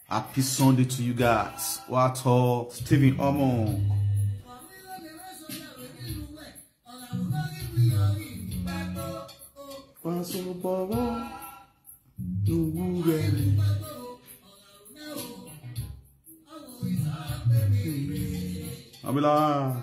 Happy Sunday to you guys. What all Stephen Omo. Abila.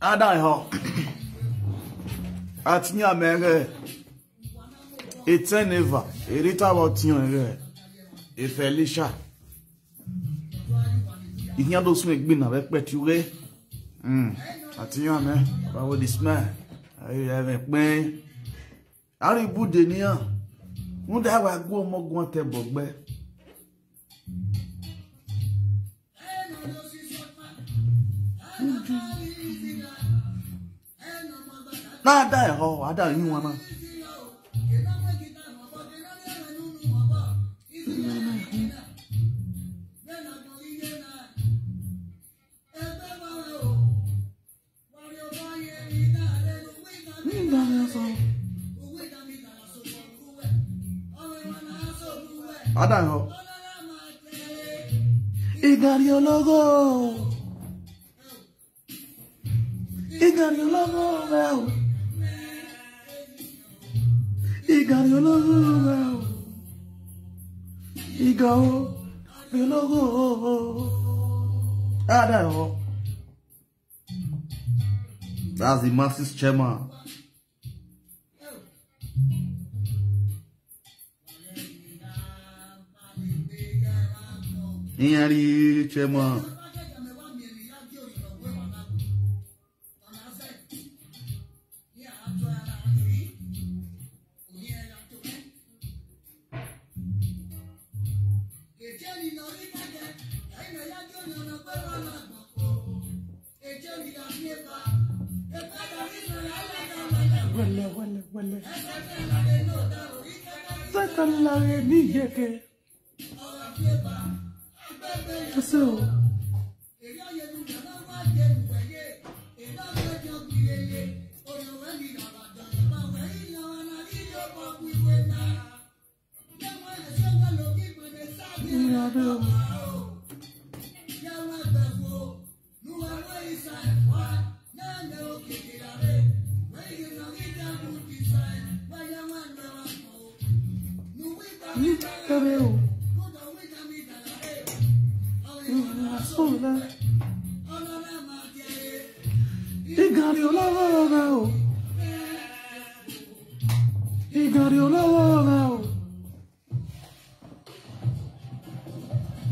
Ada ho atinya mere eteneva erita wo tiyan re efelisha iyan do sun egbe na be peture atiyan me bawo disma ayi ere pin ari bude niyan mu da wa gbo omogun te bogbe Nada ho ada yin wa ma ada ho igari ologo meu igari ologo meu igao ologo ada ho. That's the Masses chairman. Inyari chairman. Wale. Zakala ni yeke. So.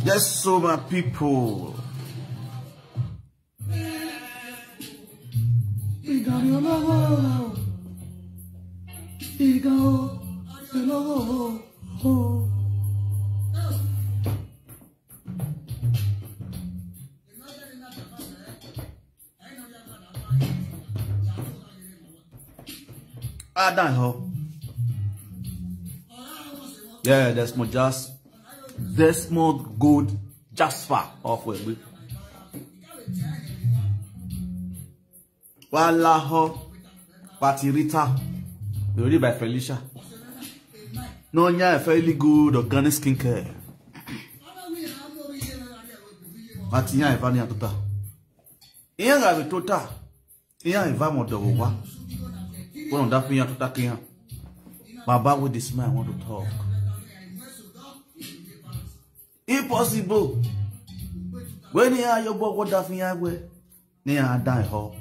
Yes, so my people. Yeah, there's more just. Desmond Good Jasper of Webby. Wallaho Patirita. We read by Felicia. No, yeah, fairly good organic skincare. Matinya Ivania Tota. Ian have a tota. Ian Ivamo the Wa. One on that Pia Tota Kia. Baba with this man want to talk. Impossible. When you are your boy, what does he have? They are die ho.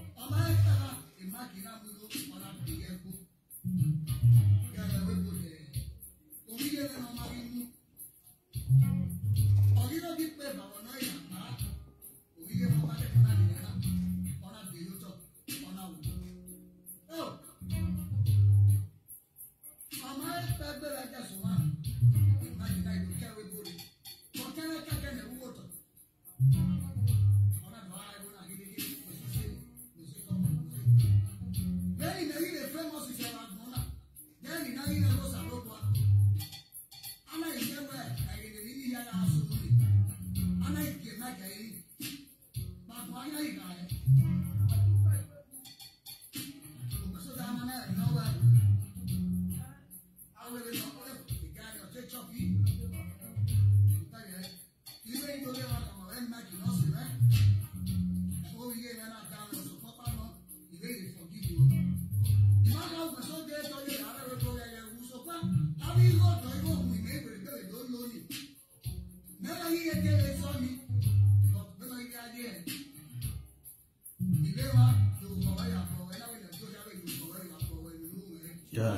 Yeah.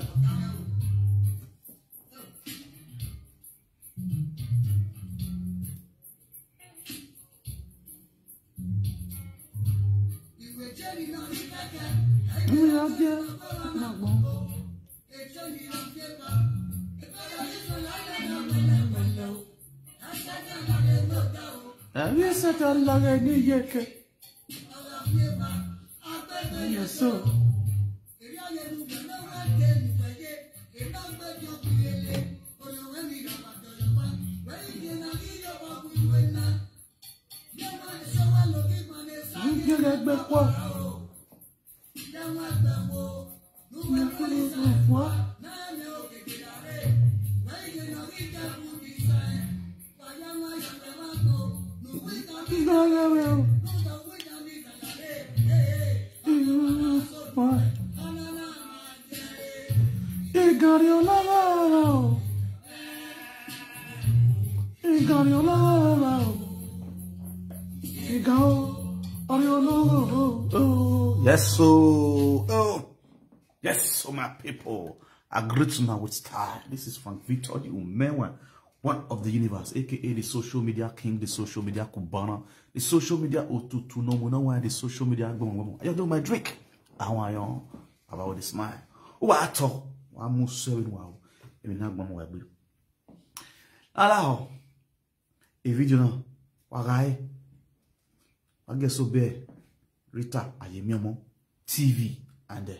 Yes, so my people, I greet you now with style. This is Frank Victor, the Umewa, one of the universe, aka the social media king, the social media Kubana, the social media Otutu, no one, the social media Gong. I do my drink. I want you about the smile. Oh, I talk. I'm most serving wow. I mean, not one way. Allow a video now. Why? I guess so bad. Rita Ayemiomo TV and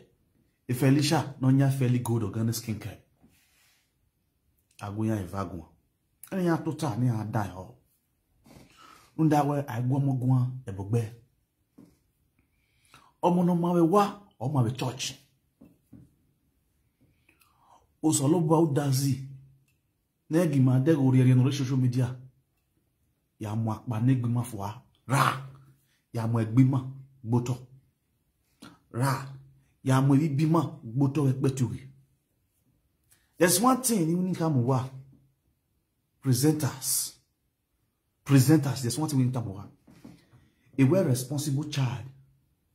if Felicia Nonya Fairly Good Organic Skincare. Aguya Evago. And ya tota ni a die ho. Undawe Agwamogwa Ebogbe. Omono mawe wa o mawe church. Osoloba udazi. Negi ma de ori no social media. Ya mo akpa negbima fwa. Ra. Ya mo egbima gboto. Ra. Ya mo bibima gboto ekpeturi. There's one thing you need to come over. Presenters. There's one thing we need to come over. A well-responsible child.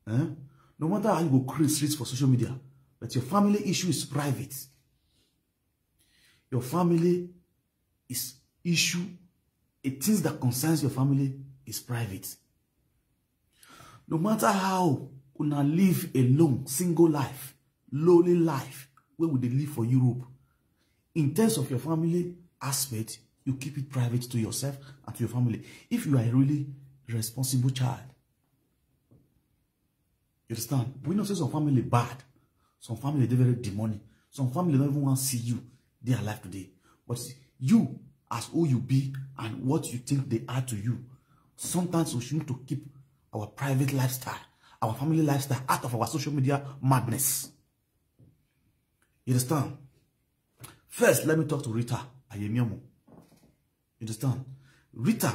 No matter how you go create streets for social media, but your family issue is private. Your family is issue. Things that concerns your family is private. No matter how you live a long, single life, lowly life, where would they live for Europe? In terms of your family aspect, you keep it private to yourself and to your family. If you are a really responsible child. You understand? We know say some family bad. Some family they very demonic. Some family don't even want to see you. They are alive today. But you, as who you be and what you think they are to you, sometimes we should need to keep our private lifestyle, our family lifestyle out of our social media madness. You understand? First, let me talk to Rita Ayemiomo. You understand? Rita,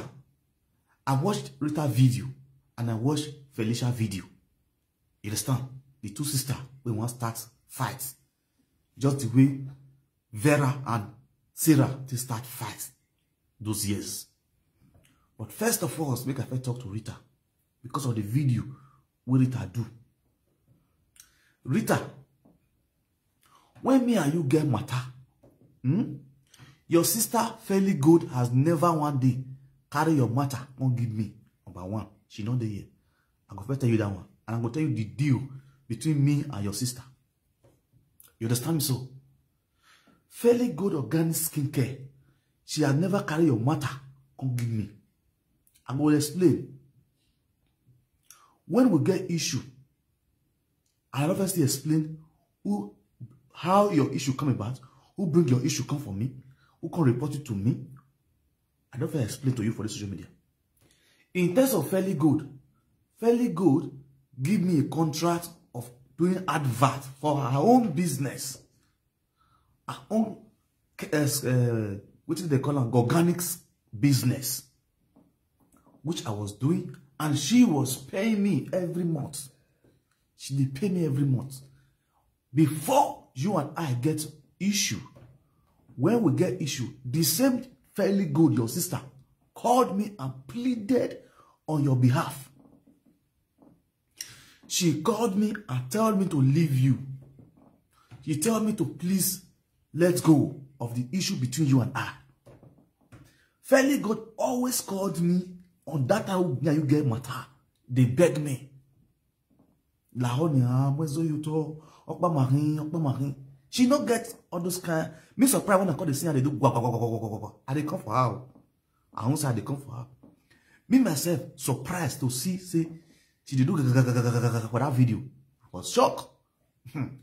I watched Rita video and I watched Felicia video. You understand? The two sisters, we want to start fights. Just the way Vera and Sarah they start fights those years. But first of all, make I first talk to Rita because of the video what Rita do. Rita, when me and you get matter, your sister Fairly Good has never one day carry your matter won't give me. Number one, she not there yet. I'm going to tell you that one. And I'm going to tell you the deal between me and your sister. You understand me so? Fairly Good Organic Skincare. She has never carried your matter. Come give me. I'm going to explain. When we get issue, I'll obviously explain how your issue come about, who bring your issue come for me, who can report it to me. I don't explain to you for the social media. In terms of Fairly Good give me a contract of doing advert for her own business. Her own, what do they call it? Organics business. Which I was doing. And she was paying me every month. She did pay me every month. Before you and I get issue, when we get issue, the same Fairly Good, your sister, called me and pleaded on your behalf. She called me and told me to leave you. She told me to please let go of the issue between you and I. Fairly Good always called me on that time you get matter. They beg me. She not get all those kind. Me surprised when I call the scene and they do and they come for her. I won't say they come for her. Me myself surprised to see say she did do for that video. I was shocked.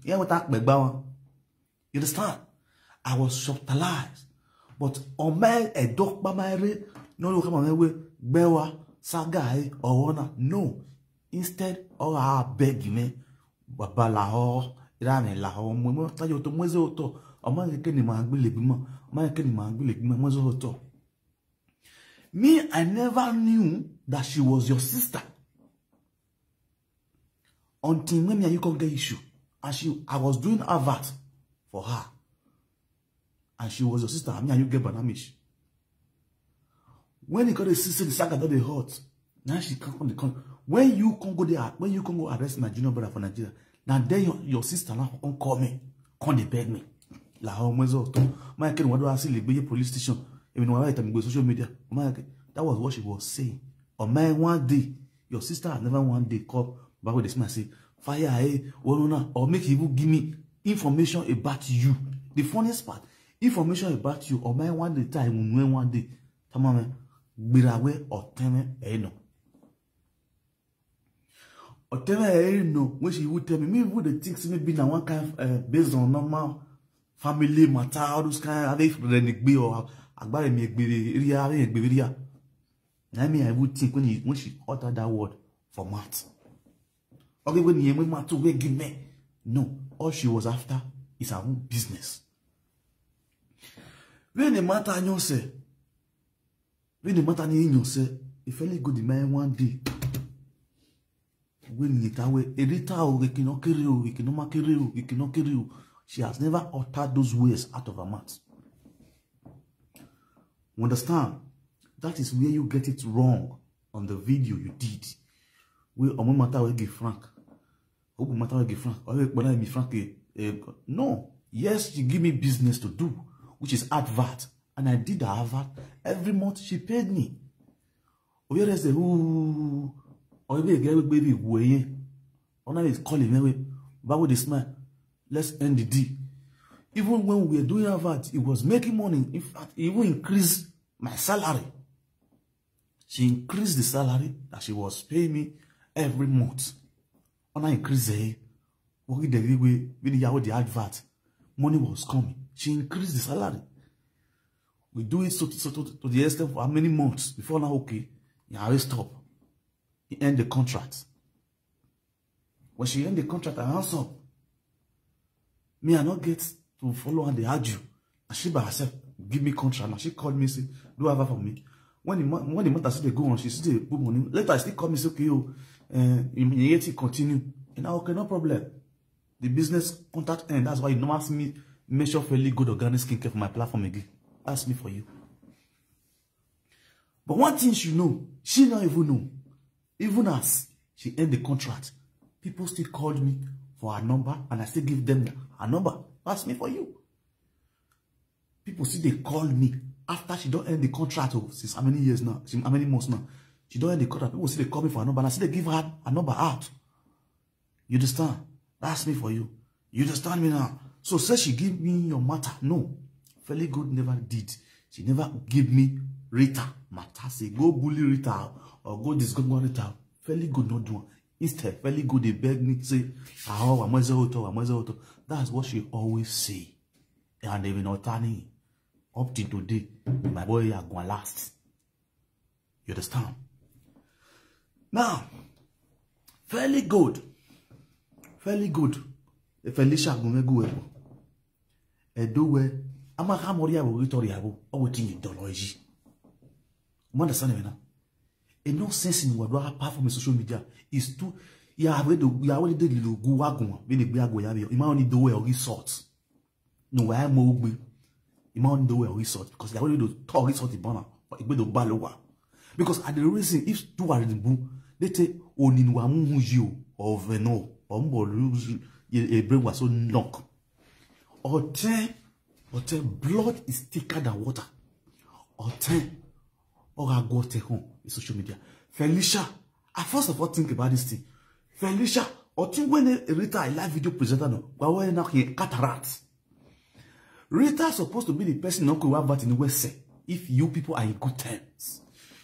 Yeah, what that big bow. You understand? I was shocked. But on my a dog by my rate, no come on my way, bewa, sagai, or wanna no. Instead, all I beg me, babalaho, rane laho, mumo, tayo to mozoto, or my kenny man will live my kenny man will live mozoto. Me, I never knew that she was your sister. Until when me and you can get issue. And I was doing advert for her. And she was your sister. Me and you get banamish. When you got a sister, the saga that they hurt. Now she can't come the country. When you can go there, when you can go arrest my junior brother for Nigeria, now then your sister now can call me. Come they beg me. La homezo. My ken what do I see the police station? Even when I go social media. That was what she was saying. On my one day, your sister has never one day called back with this man say, fire, or make him give me information about you. The funniest part, information about you, or my one day time, when one day, tamame, birawe or teme, no. or tell me, no, when she would tell me, maybe the things maybe now one kind of based on normal family matter, all those kind of they or Agbare me area. I mean, I would think when she uttered that word for math. Okay, when you math to give me. No, all she was after is her own business. When the matter you say, if any good man one day, when you tell we cannot carry you, we cannot carry you, we cannot carry you. She has never uttered those words out of her mouth. You understand? That is where you get it wrong on the video you did. We matter will give Frank. Matter will give Frank. No. Yes, she give me business to do, which is advert. And I did the advert. Every month she paid me. Where is the who or baby way? Honor is calling me. But with the smile, let's end the deal. Even when we were doing advert, it was making money. In fact, it even increased my salary. She increased the salary that she was paying me every month. When I increased it, working the way with the advert, money was coming. She increased the salary. We do it to the extent for how many months before now, okay, yeah, I stop. He end the contract. When she end the contract, I answer up. Me, I not get to follow and they argue. And she by herself give me contract. And she called me, say, do have for me. When the month I see they go on, she still put money. Later I still call me, say, okay, you continue. And I okay, no problem. The business contact end. That's why you don't ask me measure fairly good organic skincare for my platform again. Ask me for you. But one thing she know, she don't even know. Even as she end the contract, people still called me for her number, and I still give them her number. Ask me for you. People see they call me after she don't end the contract since how many years now? Since how many months now? She don't end the contract. People see they call me for her number, and I still they give her a number out. You understand? Ask me for you. You understand me now? So say she give me your matter. No. Fairly Good never did. She never give me Rita matter. Say go bully Rita or go discuss Rita. Fairly Good not do. Instead, Fairly Good they beg me say, that's what she always say. And they will not turn up till today. My boy are going last. You understand? Now, Fairly Good. Felicia go Edowe. Ama hamoria wo Victoria wo o wetin ideology. You understand me now? And no sense in what apart from social media is to ya already did little go wagon when the go ya be. You only do well resort. No why mo gbe. You only do well resort because they already do talk resort the banner but e gbe do balowa. Because at the reason if two are in the boom they take oni wa mu you of no or mbo lose a brain was so knock. Or blood is thicker than water. Or I go take home in social media. Felicia, I first of all think about this thing. Felicia, or think when Rita a live video presenter no, but when now he cataract. Rita is supposed to be the person not going to in the West say if you people are in good terms.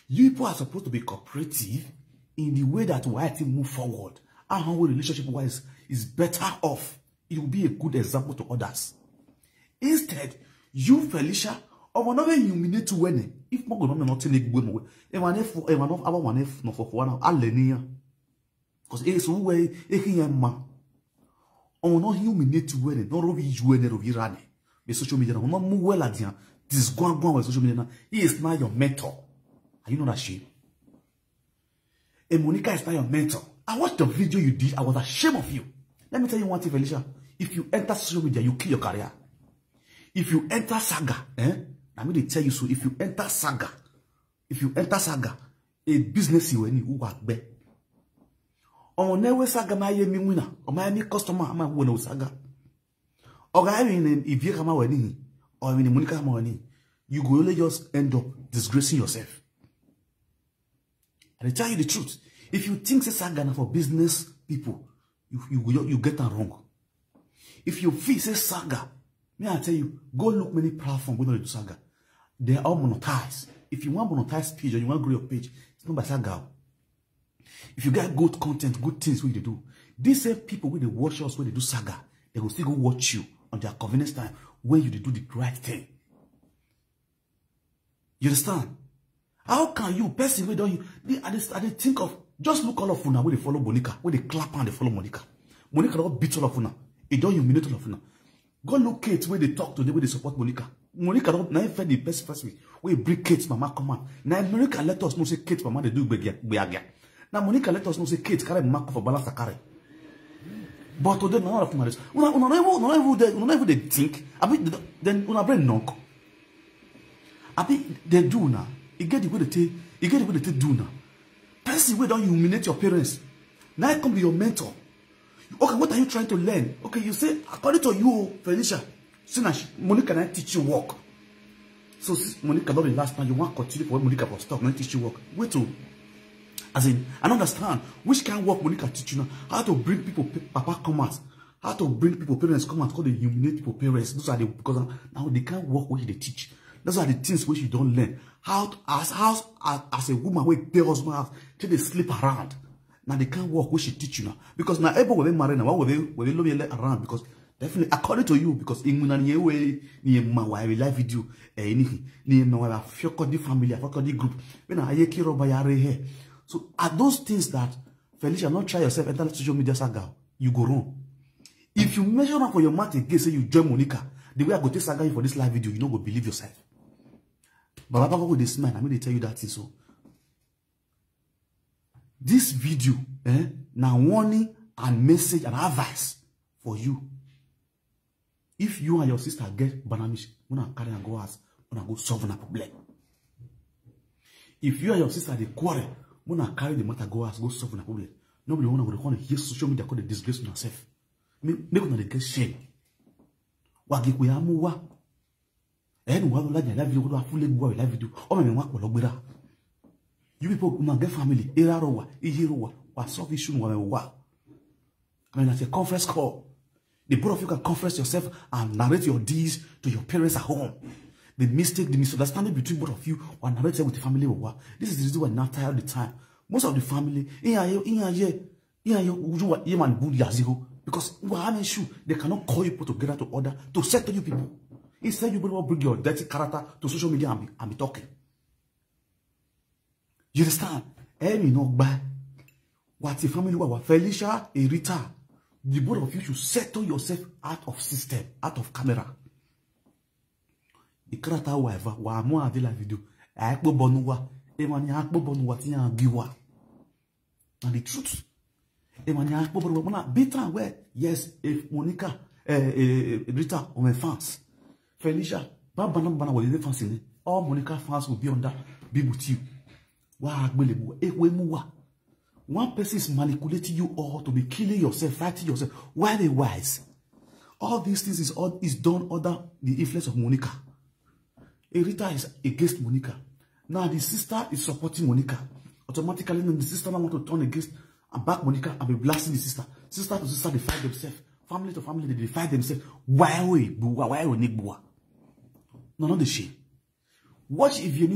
You people are supposed to be cooperative in the way that we to move forward. And how relationship wise is better off. It will be a good example to others. Instead, you Felicia, or never humiliate to win. If more gonna not take good away, no for one alenia. Because it's way a ma. Or not humiliate to win, not over you and over Irani. The social media, not more well at you. This going with social media. He is now your mentor. Are you not ashamed? And Monica is now your mentor. I watched the video you did. I was ashamed of you. Let me tell you one thing, Felicia. If you enter social media, you kill your career. If you enter saga, I'm going to tell you so. If you enter saga, a business you any who work be. On never saga my winner, or my customer, I'm a winner saga. Or I mean, if you come out winning, or in the Monica money, you will only just end up disgracing yourself. And I tell you the truth. If you think it's saga for business people, you get that wrong. If you feel say saga, may I tell you, go look many platforms when you do saga. They are all monetized. If you want monetized page or you want to grow your page, it's not by saga. If you get good content, good things, what they do. These same people when they watch us, when they do saga, they will still go watch you on their convenience time when you do the right thing. You understand? How can you, person, where don't you, I think of, just look all of Funa when they follow Monica, when they clap and they follow Monica. Monica don't beat all of Funa. It don't humiliate all of Funa. Go look Kate when they talk to them, when they support Monica. Monica don't, now the best first way. We bring Kate's mama come on. Now Monica let us know say Kate's mama they do begia. Now Monica let us know say Kate carry mark for balance carry. But today none of them is. Una even they think. I mean then una brain knock. I mean they do now. You get the way they do now. Person way don't humiliate your parents. Now come be your mentor. Okay, what are you trying to learn? Okay, you say according to you, Felicia, Monica can I teach you work? So Monica not the last time you want to continue for when Monica will stop and teach you work. Wait till, as in, I understand which kind of work Monica teach you now. How to bring people, papa come out. How to bring people, parents come out. How to humiliate people, parents. Those are the, because now they can't work what they teach. Those are the things which you don't learn. How to, as a woman who their husband house, till they sleep around. Now they can't work what she teach you now. Because now everyone will be married now. Why will they love you around? Because definitely, according to you, because in my live video, anything, I feel the family, I feel the group. When I hear so are those things that Felicia not try yourself enter social media saga, you go wrong. If you measure up for your math again, say you join Monica, the way I go take saga you for this live video, you don't go believe yourself. But Baba with this man, I mean they tell you that thing so. This video, now warning and message and advice for you. If you and your sister get banamish, when I carry and go ask, when I go solve a problem. If you and your sister they quarrel, when I carry the matter go ask, go solve a problem. Nobody want to hear social media call the disgrace on yourself. Maybe when they get shame. Wagi kuyamuwa. Wado la live video go full live video. O me wa ko logbera. You people una get family, erarowa, ihirowa, wa solve issue wa. I mean, at a conference call. The both of you can confess yourself and narrate your deeds to your parents at home. The mistake, the misunderstanding between both of you, or narrate it with the family. This is the reason why not tired of the time. Most of the family, because they cannot call you people together to order to settle you people. Instead, you will bring your dirty character to social media and be talking. You understand? What the family was Felicia, Rita. The both of you should settle yourself out of system, out of camera. The character whatever, wa mo ade la video. Akpo bonuwa, emani akpo bonuwa ti yan giwa. And the truth, emani akpo bonuwa na better where yes, if Monica, Rita on my fans, Felicia, bana will the fans in all Monica fans will be under Bibuti. Wa agbelebu, ekwe muwa. One person is manipulating you all to be killing yourself, fighting yourself. Why they wise? All these things is done under the influence of Monica. Rita is against Monica. Now the sister is supporting Monica. Automatically, the sister now want to turn against and back Monica and be blasting the sister. Sister to sister, they fight themselves. Family to family, they fight themselves. Why we need bua? No, not the shame. Watch if you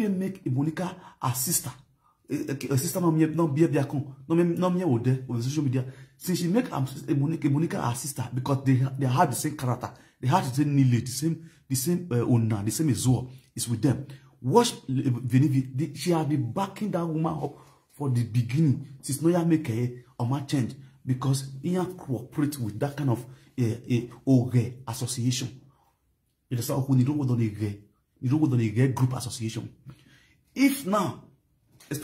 make Monica a sister. A sister no be on social media. Since she make Monica her sister because they have the same character, they have the same need, the same owner, the same Ezor is with them. Watch Venivi, she has been backing that woman up for the beginning. Since no make a man change because he cooperate with that kind of association. It is when you don't go to the group association. If now if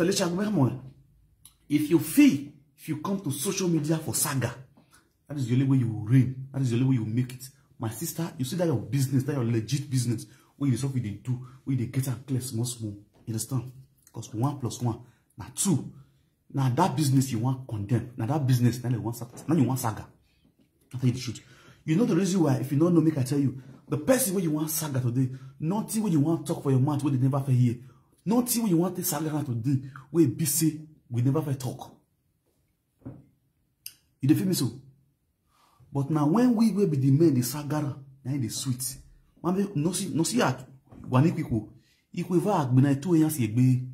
you come to social media for saga, that is the only way you will reign. That is the only way you make it. My sister, you see that your business, that your legit business, where you something they do, where they get and clear small. You understand? Because 1 + 1 now 2. Now that business you want condemn. Now that business now you want saga. I tell you the truth. You know the reason why, if you don't know me, I tell you, the person where you want saga today, nothing where you want talk for your mouth where they never hear. Nothing when you want to saga today, where be say we never talk. You feel me so? But now when we will be the men, the sagara, now the sweet. No see at one people. Equal bena 2 years a be.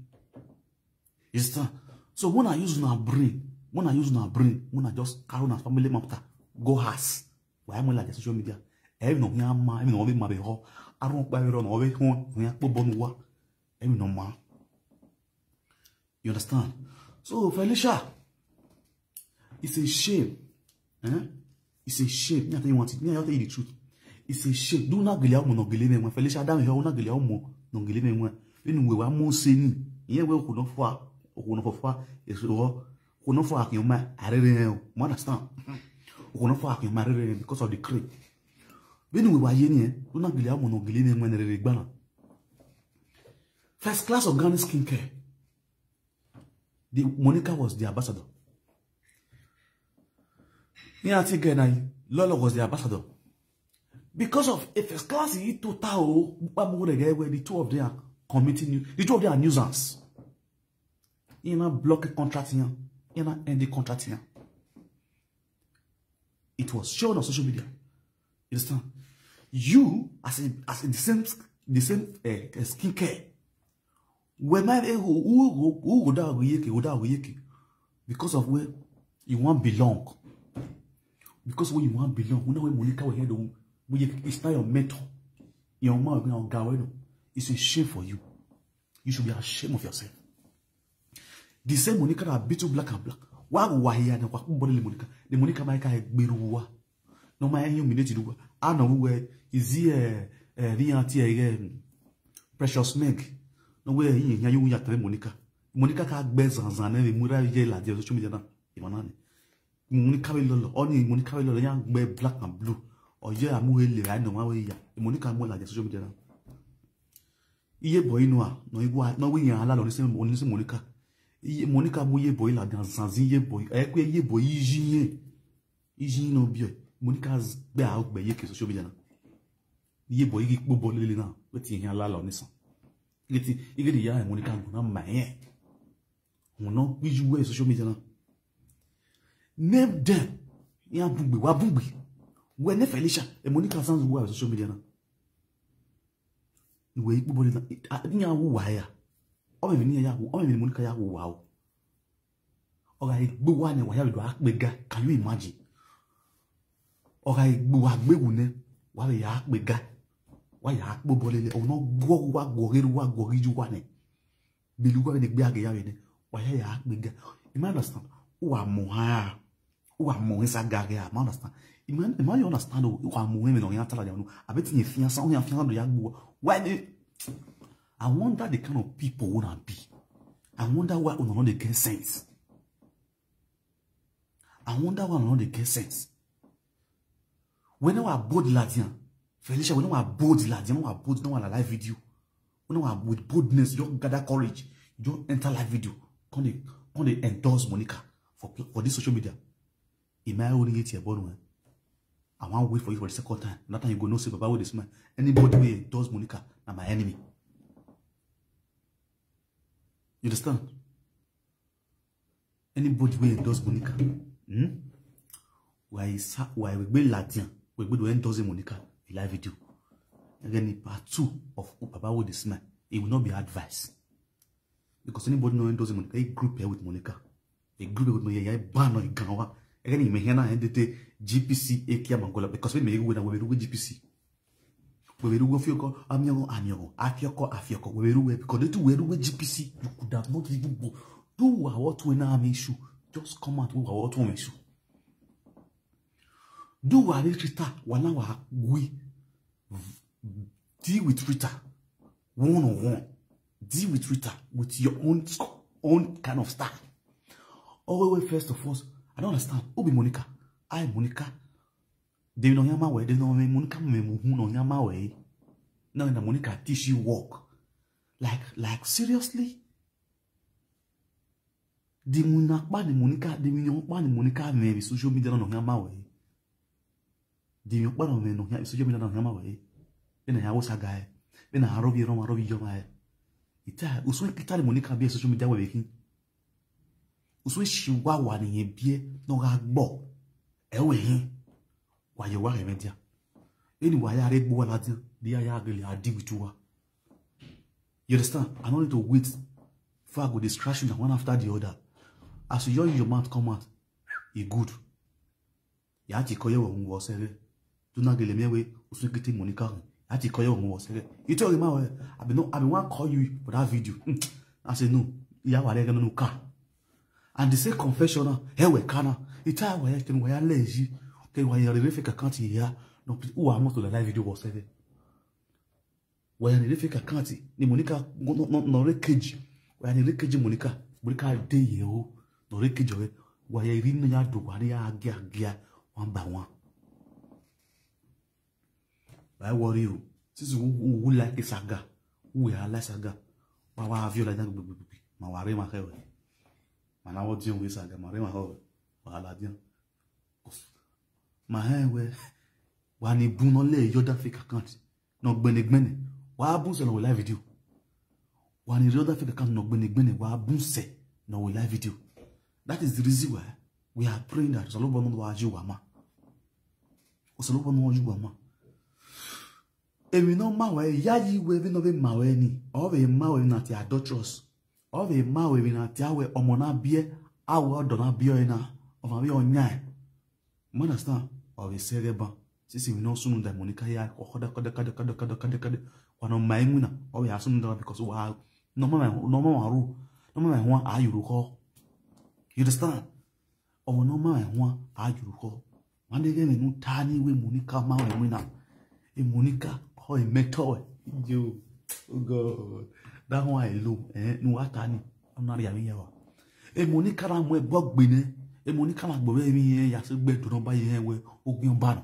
So when I use my brain, when I just carry on a family matter, go has. Why am I like social media? Every no ma, every no be ma be ho. I don't buy it on over home. We are bon wa. Every no ma. You understand? So Felicia, it's a shame. It's a shame. I tell you what. I tell you the truth. It's a shame. Do not gele no gele me. Felicia, damn you, na gele mo no gele me. When we were more saying, here we could not far. Is no for your man. I don't understand. No for your man because of the creep. When we were here, do not believe no gleaming when they banner. First class organic skincare. Monica was the ambassador. Lola was the ambassador. Because of a first class, total, where the two of them are committing you, the two of them are nuisance. You know, block contract here, you know, end the contract here. It was shown on social media. You understand? You, as the same skincare, when my who go down because of where you want belong. Because when you want belong, when Monica will hear it's not your mentor. Your mom, it's a shame for you. You should be ashamed of yourself. The same Monica that beat you black and black. Why here and what body Monica? The Monica Maika Beruwa. No, my humility do. I know where is here Precious Meg. No way here you yat Monica. Monica can't bear Zanzan and Mura Yella, the social media. Imanani. Monica will only Monica will young bear black and blue. Or yeah, Mueli, I know my way. Monica more like the social media. Ye boy no we are allowed on the same Monica. Monica Moye boy la dans ye boy. Ye boy Iji no bio. Monica's bear out by ye social media. Ye boy bobo lina. But ye la on this. Get the ya Monica na my no we you social media. Name them. Ya bumbi wa bumbi. When Felicia and Monica sounds well social media. We body na wire. O me ni ya o me Monica ya wow. Alright, gbo wa ni wa ya do akpega. Can you imagine? Alright, gbo wa gbewu ne wa ya akpega. Wa ya akpo bolele o no gwo wa goriju wa ne. Bilu wa ni gbe age ya ne. Wa ya akpega. You understand? Wa moha. Wa mo isa gage ya, understand? You understand who are moving on your television? I bet you feel something of your why I wonder the kind of people wanna be. I wonder why we don't get sense. I wonder why we don't get sense. When we are bold Ladian, Felicia, when we are bold Ladian, we are bold no live video. When we are with boldness, you don't gather courage, you don't enter live video. Can they endorse Monica for this social media? It might only get your bottom. I want to wait for you for the second time. Not time you go no say about this man. Anybody who does Monica are my enemy. You understand? Anybody who does Monica, why we be Ladian, we go to endorse Monica in live video. Again, in part 2 of about this man, it will not be advice. Because anybody who endorses Monica, a group here with Monica, a group with Monica, a ban or a gawa. Again, you may hear now GPC Ekia Mangola because we may go with GPC. We will go for your Amigo, Afioko, we will because they do with GPC. You could have not even do what we now issue. Just come out with what we issue. Do what it Twitter, one hour we deal with Twitter one on one. Deal with Twitter with your own kind of style. Always first of all. I don't understand. Obi Monica. I Monica. They don't know my way. They know me Monica me no my way. Now in the Monica teach you walk. Like seriously? The Monica me social media no my way. The me no social media no my way. Then I was a guy. Then I robi Roma. Ita uswe kitale Monica be social media way. Uswe shiwawa ni yebie no ga gbo ewe hin wa ye wa remedia eni wa ya re gbo Ladian the ya gele adi with you. You understand? I don't need to wait for go distraction one after the other. As you use your mouth come out, it good. Ya ti koye wo nwo sere. Do not get me away, Usukiti Monica. I ti koye wo nwo sere. You tell him I be one call you for that video. I say no, ya wa le no car. And they say confessional, he we kana. Ita wa ya ken wa ya leji. Ke wa ya refe ka kanti ya. No who am to the live video was sere. Wa ya refe ka kanti ni Monica no rekeji. Wa ya rekeji Monica. Monica dey ye o. No rekeji we. Wa ya ri no ya do wa ya agia one by one. I worry you. This is who like a saga. Who are like saga. Why have you like that? My worry, my hair. Man, I was doing with saga. My hair, my hair. Wahala my hair, where one is born only Yoda fake account. No benigmene. Why boons no live video? One is Yoda fake account. No benigmene. Why boons say no live video? That is the reason why we are praying that Salobo no waju wama. Salobo no waju wama. Emi no mawe yayi we bi no be mawe ni o be mawe na ti adulterous o be mawe bi na ti awe omo na bie awe odo na bie na o ma bi onya mo understand o be sere ban sisi we no sunu da Monica ya koda wana mai mu na o be asunu da because wa no mama ru no mama ho ayuru ko you understand o no mama ho ayuru ko wande ge me nu tani we Monica mawe mu na e Monica oh, metal. You, oh God, that one I look, no atani. I'm not having you. A Monica we bog bine, a Monica like baby, yes, bed to not buy here where Ogion Ban.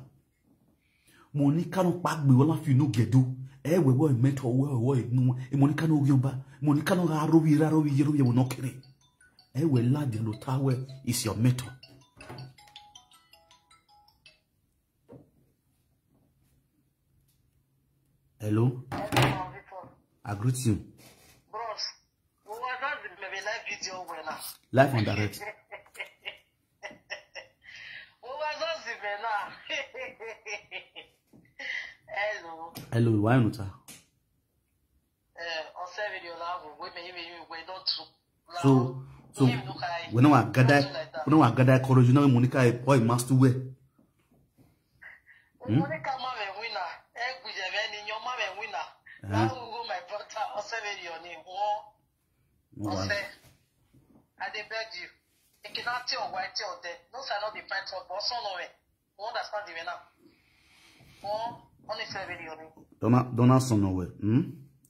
Monica no pack me well if you no get do. We were metal, no, a Monica no Giomba, Monica no Rarovi, you will not carry. We lad the tower is your metal. Hello? I greet you. Bros, we were not the live video winner. Live on direct. We were not the winner. Hello. Hello, why not? On video now, we don't. So when I gather courage, you know Monica a boy must wear. Monica mama winner. Now my brother also your name. I beg you. You cannot tell white or dead. Those are not the fight for boss on way. You understand the winner? Only your name. Don't answer nowhere.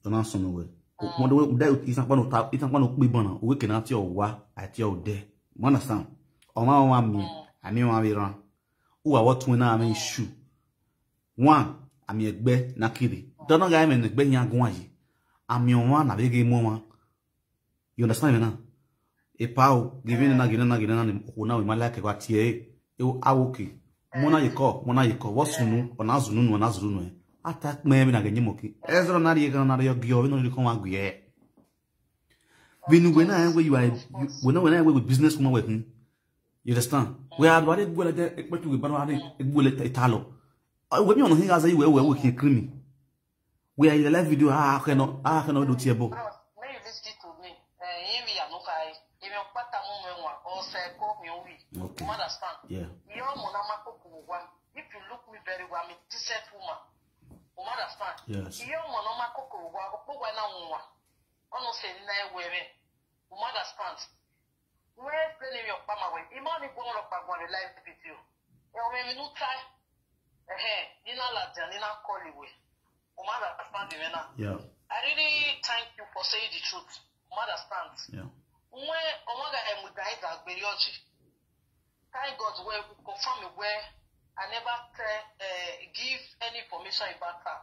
Don't answer nowhere. That is not one of it's not one of we born. We cannot tell what at your day. You understand? Or my one me. I mean one run. Who are what when I mean shoe. One, I mean a bear nakiri. Don't know guy men be yan gwaji. Am yon one na bege moma. You understand me now? E pau giving na una we malaka kwa tie. E awoki. Mona yiko. Wasunu ona zunu. Attack me na genyemoki. Ezro na ye na yo gyo we no ri kon agye. Binu we na where you are when I work with business woman with. You understand? We are what go like that expect we bano ade go let italo. When you on here as you we working creamy. We are in the live video. I cannot do tiebo. May you listen to me? Me no kai. If you pata mo or say ko mi owi. Okay. You understand? Yeah. Yo mo na makoko wa. If you look me very well, I'm a decent woman. You understand? Yes. Yo mo na makoko wa. Ko wa na nwa. Ono say na we me. You understand? Where telling your pama we. Imani go on pa go live video. You me no try. Nina la nina call you. Yeah. I really thank you for saying the truth. Understand? Yeah. When Omaga and Mugaida Berioji, thank God where we confirm where I never give any information about her.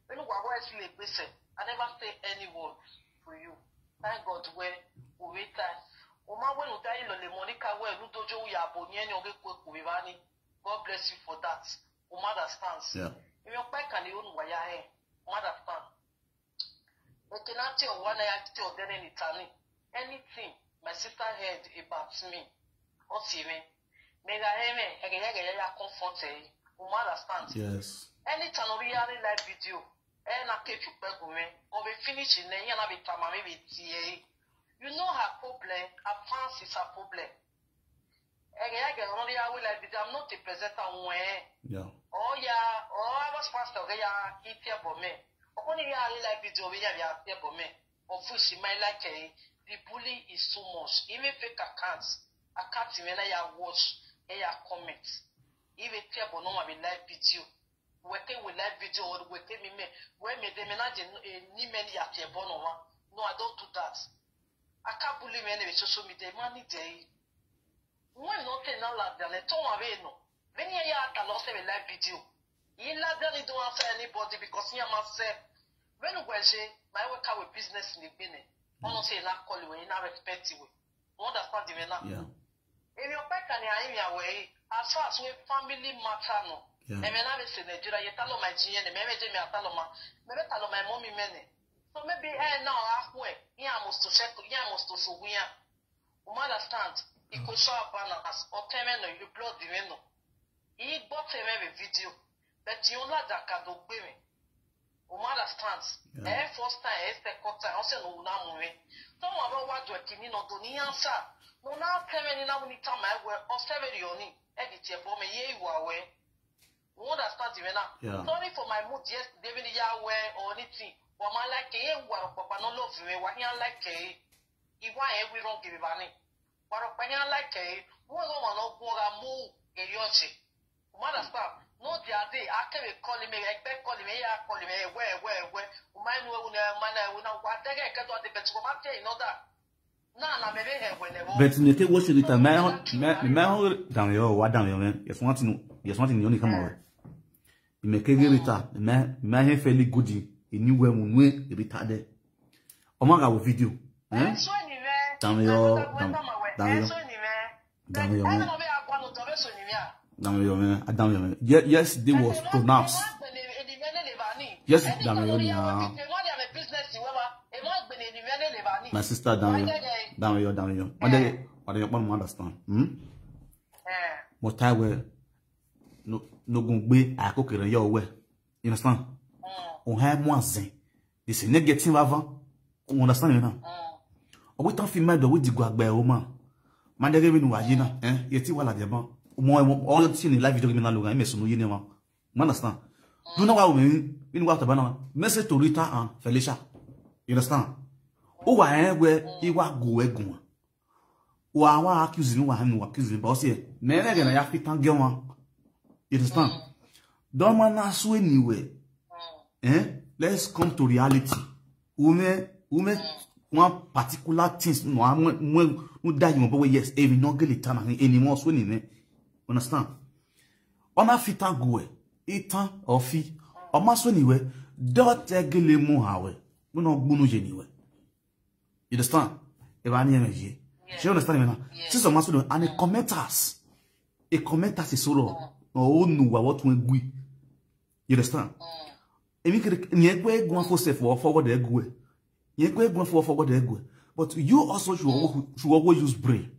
When we were actually listen, I never say any word to you. Thank God where we wait time. Oma when you die in the Monica where you dojo ya bonyen yoge kuwivani. God bless you for that. Understands? Yeah. If you can you know why I understand. But cannot tell one I tell then anything my sister heard about me. Or see me. May I comfort understand? Yes. Anytime we are in live video, and I keep you back with me, or we finish in the end of it, maybe TA. You know her problem. Her fans is her problem. I'm not a presenter. Yeah. Oh yeah, I was pastor. He tell me. Only like video we have here for me. Of which my like the bully is too much. Even fake accounts, when I watch, I comments. Even tell no one will like video. We like video or we tell me when me them not ni many at your bono. No, I don't do that. I can't bully me anyway. Social media money day. When not now like that, let no. When you are lost a live video, you don't answer anybody because you must say, when we say, my work with business in the beginning, I don't say not call you when you not respect you. Understand the winner? Yeah. If you're back and you're away, as far as we family matter, no. And when I say Nigeria, you tell my GN, maybe I tell my mommy many. So maybe now halfway, you must to check, you must to show we are. Understand? You could show up on us or tell me you blood the window. He bought a video, but you know that can do women. Understand? First time, second time, also no movie. Some of our words were killing or doing answer. No, now tell me now when you tell my word or 7 years, edit your bomb, you are away. Understand? Sorry for my mood yesterday, when you are aware or anything. What my like a papa no love you, what you like a. If I we don't give it money. What a penny like a, who don't want to move a yoshi. Understand? No, the other day, I can call him, I call him, where, mine will not what they get on the best for my day, no that. No, maybe whenever. But you take what you did, man, down your what down your man, yes, wanting you only come over. You make a guitar, the man, fairly goody, he knew when we retarded. Among our video, eh? Down your man. Yes, they was pronounced. Yes, my sister down here. What do you understand? What I will no go be I cook in your way. You understand? On have one thing. This is negative avant. Understand you now? We don't feel mad with the guagbe woman. Man, they even wajina, yeti wala deba. All the in life video me na luga, me so no yene ma. Understand? Do you know what we mean? In what about message to Rita and Felicia. You understand? O wa where he wa go egun. Wa accuse me wa him accuse me boss here. Me na na ya fitan girl one. You understand? Don't man na so anyway. Let's come to reality. Ume one particular things no die but yes even no get it anymore so ni understand on a fit and go etan or fi o ma so niwe dot egele mu hawe we no gbunu je niwe you understand e ba ni energy you understand me now since o ma so and the commenters is soro o nu wa what we gui you understand e mi kere ni egbe egun for self or forward egwe but you also should always use brain.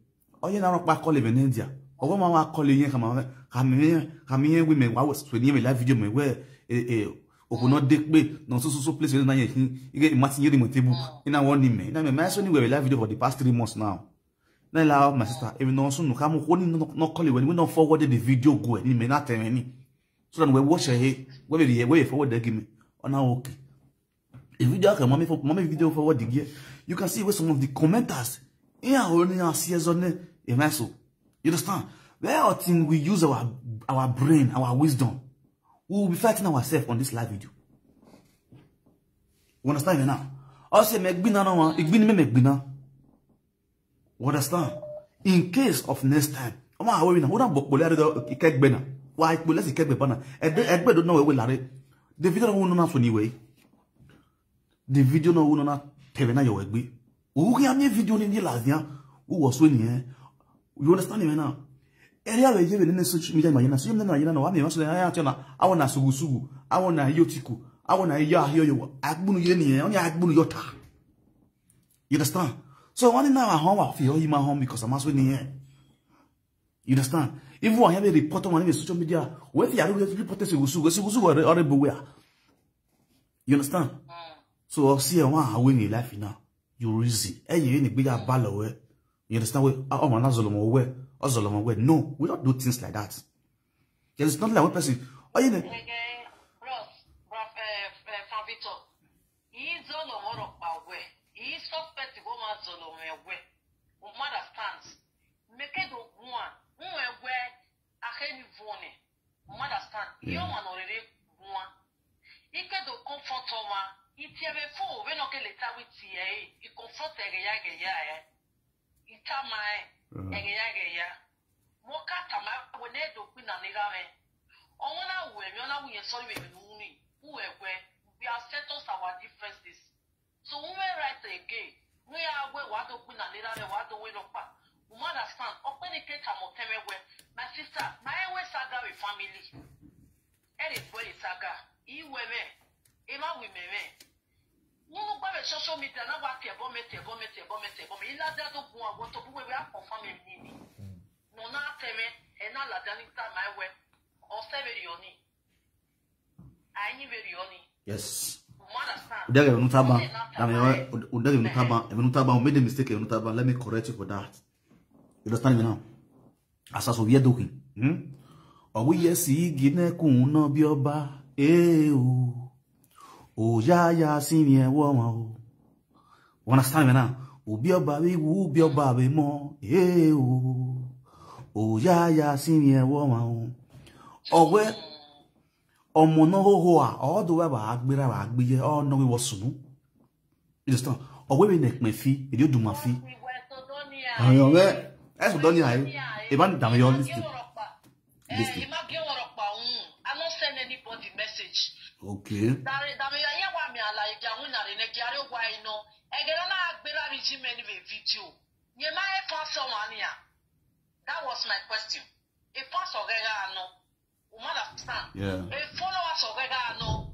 Oh, you know, call in India. Or one mama calling you, come here, women, I was 20 live video, where or not dick me, no so place you get matching my table in a one name. I'm mentioning we live video for the past 3 months now. Now, allow my sister, even also no come holding not calling when we don't forward the video go, and may not tell any. So then we watch a head, whether the way forward they give me. Oh, now, okay. If you don't mommy video forward the gear, you can see where some of the commenters here only our season a message. You understand? Where our thing we use our brain, our wisdom. We will be fighting ourselves on this live video. You understand me now? Also make bina no one, ik bin me make bina. You understand? In case of next time, Oma we na una bokole do ikek bena. Why ikbole si ikek bena. Egbe don't know where we lare. The video no na so ni way. The video no uno na tevena yo egbe. Who can me video ni lazia? Who was winning? You understand me now? Area we give in social media na so na yana no wa me so na ya na awona sugusugu, awona yotiku, awona ya yo agbunu ye ni on ya agbunu yota. You understand? So one now at home feel him at home because I'm also in here. You understand? If one have a report on social media, where you are report sugusugu or everywhere. You understand? So I'll see one win in life now. you reason. You ain't big ball away. You understand where? Oh man, Zolomo where? Oh Zolomo where? No, we don't do things like that. It's not like one person. Oh, you know. We are settled our differences. So when we write again, we are where what open and later what the way up. We understand. Open the case my sister, my way saga with family. Any boy saga. You women, Emma women. We will go to social media now. What you bomb it. You let that go. What to do? We are confirming me. No, not tell me. And now la danita my way. Or severioni. I need verioni. Yes. Udari unutaba. Udari unutaba. You made a mistake. Unutaba. Let me correct you for that. You understand me now? Asas of Yadoki. We yes, Gine Kuno Bioba. Oh, ya, senior woman. Understand me now? Ubioba, Ubioba, more. Oh, ya, senior woman. Oh, where? Mono all the way Agbira, oh no, we was soon. You understand? Or we make my fee, you do my fee. That's what Donia, even Damian. I'm not sending anybody message. Okay. That was my question. If yeah. A followers of Regano,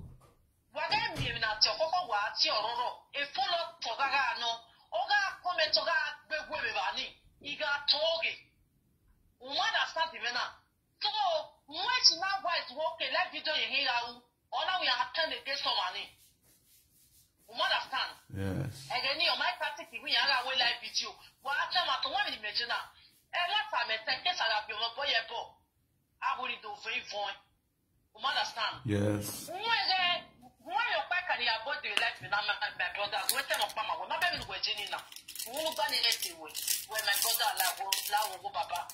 what I mean at your watch your a follow Togano, Oga come Toga, Begwani, Iga Togi. Understand even now. So, much now white walking like video in here, or now we are attending this money. Understand? Yes. Again, your my party, we are away like video. What I'm at 1 imagine now. And what time I think I have been a boy. I will do very fine. You understand? Yes. When you're back and you're about to let me, my brother, wait a minute, Mama, not even with Jenny now. Who got it anyway? When my brother, Lao, Baba,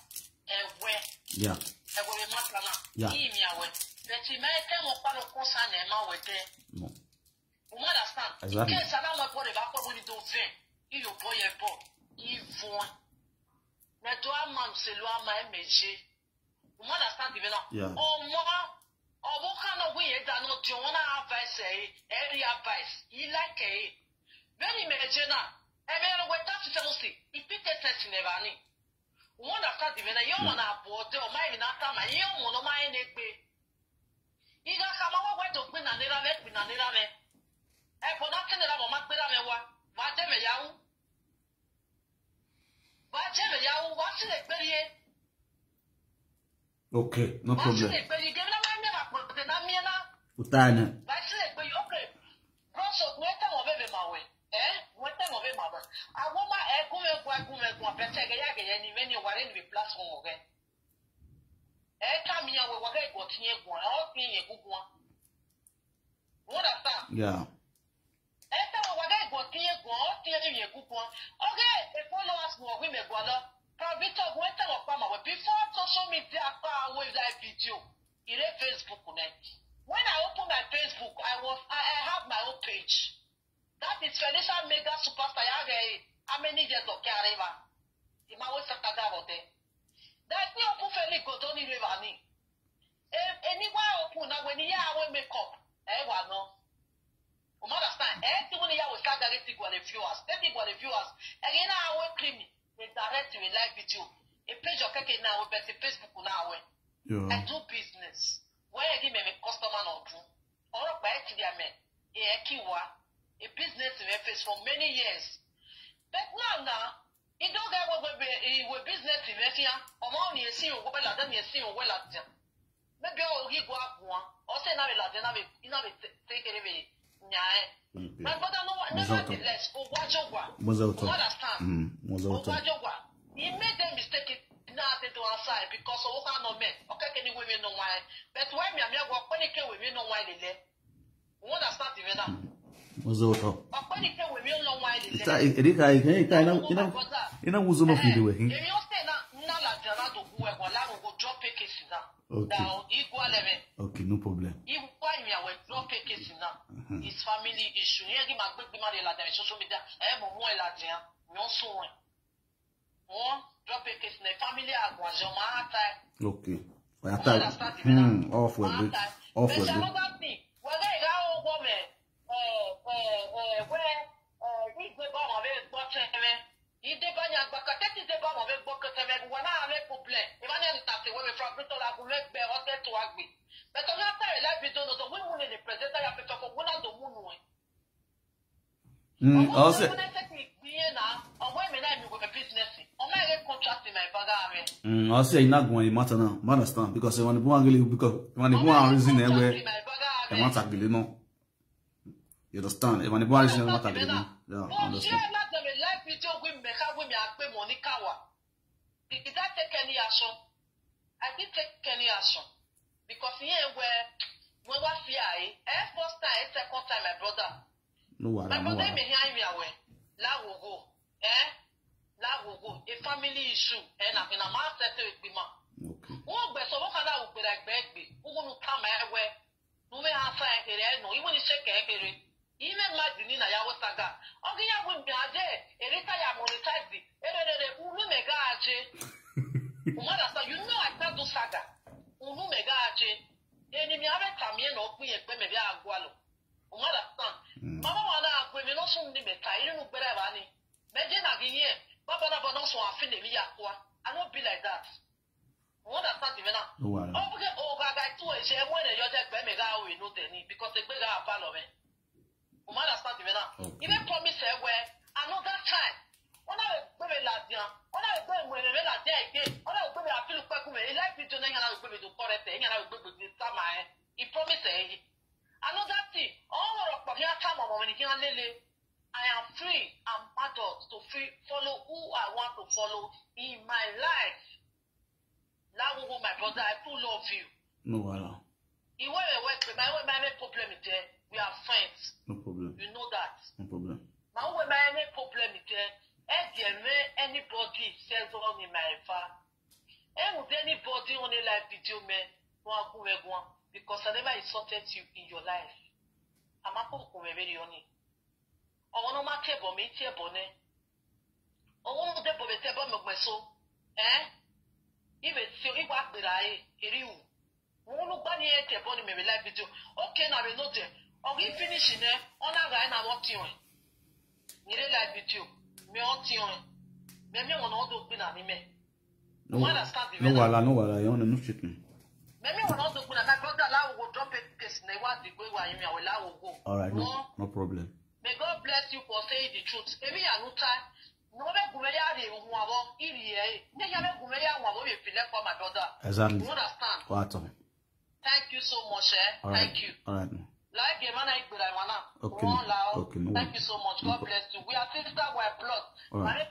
and where? Yeah. I will remark now. Yeah. He me away. But he may tell what part of course and a man with there. No. You understand? Exactly. Yes, I don't want to back when you do thing. You boy a boy. Even. Now, do I man say, my métier? You understand even now? Yeah. Oh, more. Oh, what kind of way that not you want to advise every advice? You like it. Very imagine now. I mean, what that's to say. If it is a cinema, you understand even now? You want to board or my inata, my young one of my neck. You got come over where to win a little bit, win a little bit. I put nothing that I'm not better than what them a young. But tell me, what's it very? Okay, no problem. Utana. Yeah. Before social media with that video, Facebook. When I open my Facebook, I have my own page. That is Felicia Mega Superstar. How many years of Careva? In my way, that's the open Felix Godoni Rivani. Anyone open now when you have makeup, no. Understand? Everyone here will start directing with the viewers. Taking with the viewers. Again, I will claim they direct to a live video. A page of cake now, but the Facebook now. I do business. Where I give me a customer or two. Or by actually, I mean, a business in face for many years. But now, you don't get what we business in here. Or only a see well at them, you see well at them. Maybe I'll give one or say, now, you know, take it away. My brother, nevertheless, Owajogwa. Owajogwa. He made them mistake now to answer because of what no men. Okay, can you women know why? But why me go when you women know why they let? We understand even now. Mozoto. When you women know why they let. Ina wuzo no feed away. If you say na la jana do go drop a case now. Now equal level. Okay, no problem. If why me I will drop a case now. His family issue. Here give my big money la dans social media. Mo la dia. Non so one. Drop a case na family agwaje o ma ata. Okay. Off with it. Off with it. Whether I go go me where if we go avec boteme. Il dépend ya ba ka tete dépend avec boteme. Wana avec problème. Emmanuel tate we from to la go make be hotel to agbe. But on after a live video no we want the presenter ya peto ko wona do munu e. Also also ina go e matter now. Man understand because when the one reason where they want to agree no. You understand? When the one reason want to agree no. Yeah, understand. I did take any action because here where when was here, first time, second time, my brother. No, my brother me here me away. La wo go, la wo go. A family issue, na man settle with me man. Okay. Who be so what can I be like baby? Who gonna come everywhere? No me answer here no. Even if check here, even imagine na ya wasaga. Ogi ya win be aje. Erita ya monetize. Unu mega aje. You know I can't do saga. Unu mega aje. Eni mi ave tamie no ku ye pe me bia agwalo. Umala san. Mama wana agwe me no so ndi meta ire nu gbere ba ni. Meje na ginye. Baba na bono so afin de mi yakwa. I don't be like that. Understand me now? Okay, gaga tu e je mo ne yo je gbe me ga we no de ni because e gbe ga pa lo me. Understand me now? Even promise e we another time. Ona gbe me la dia. Ona gbe mo me la dia again. Ona gbe me afilu pa ku me. E like video na yana gbe me do correct. E yana gbe me sama e. He promise e. Another thing, all of your time when you lele, I am free, I'm adult to follow who I want to follow in my life. Now, my brother, I do love you. No, voilà. You want to work, my problem is there. We are friends. No problem. You know that. No problem. Now, when my problem is there, anybody says on in my far. And with anybody on a live video, man, because I never insulted you in your life. I'm not going to be on it. I want to make a bomb, it's a bonnet. I want to be a bomb of my soul. Even if you work with I, you won't buy a bonnet, maybe live video. Okay, now we know them. I'll be finishing it on a guy and I want you. You live video. Me on you. Maybe on all those been anime. No, you want to know chicken. Maybe when all the good and I got that will drop it because they want to go where you will allow go. All right, no problem. May God bless you for saying the truth. Maybe I know time. No matter who may have who are in here. They have who may have who will feel for my brother. Exactly. You understand? What? Thank you so much, All right. Thank you. All right. Like a man, I could I wanna. Okay. Okay. No. Thank you so much. God bless you. We are sister, we are blood. All right.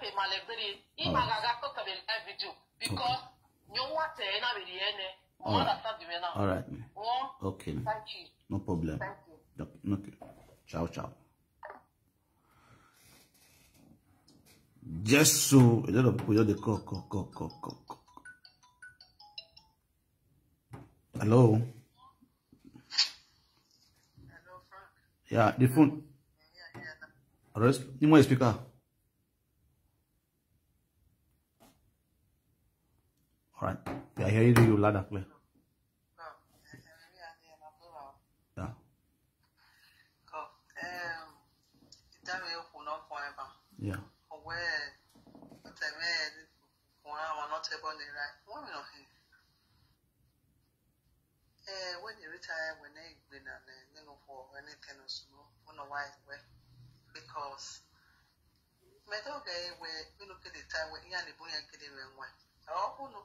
Because you want to end with the end. All right. Okay. Thank you. No problem. Thank you. Okay. Ciao, ciao. Just so a little bit of the cock. Hello. Hello, Frank. Yeah, the phone. Yeah. You want speaker? All right. I hear you loud and clear. Yeah. Yeah. When you retire, when they been for anything else, why because my dog where we look at the time when you're boy and kidding one. Oh, no.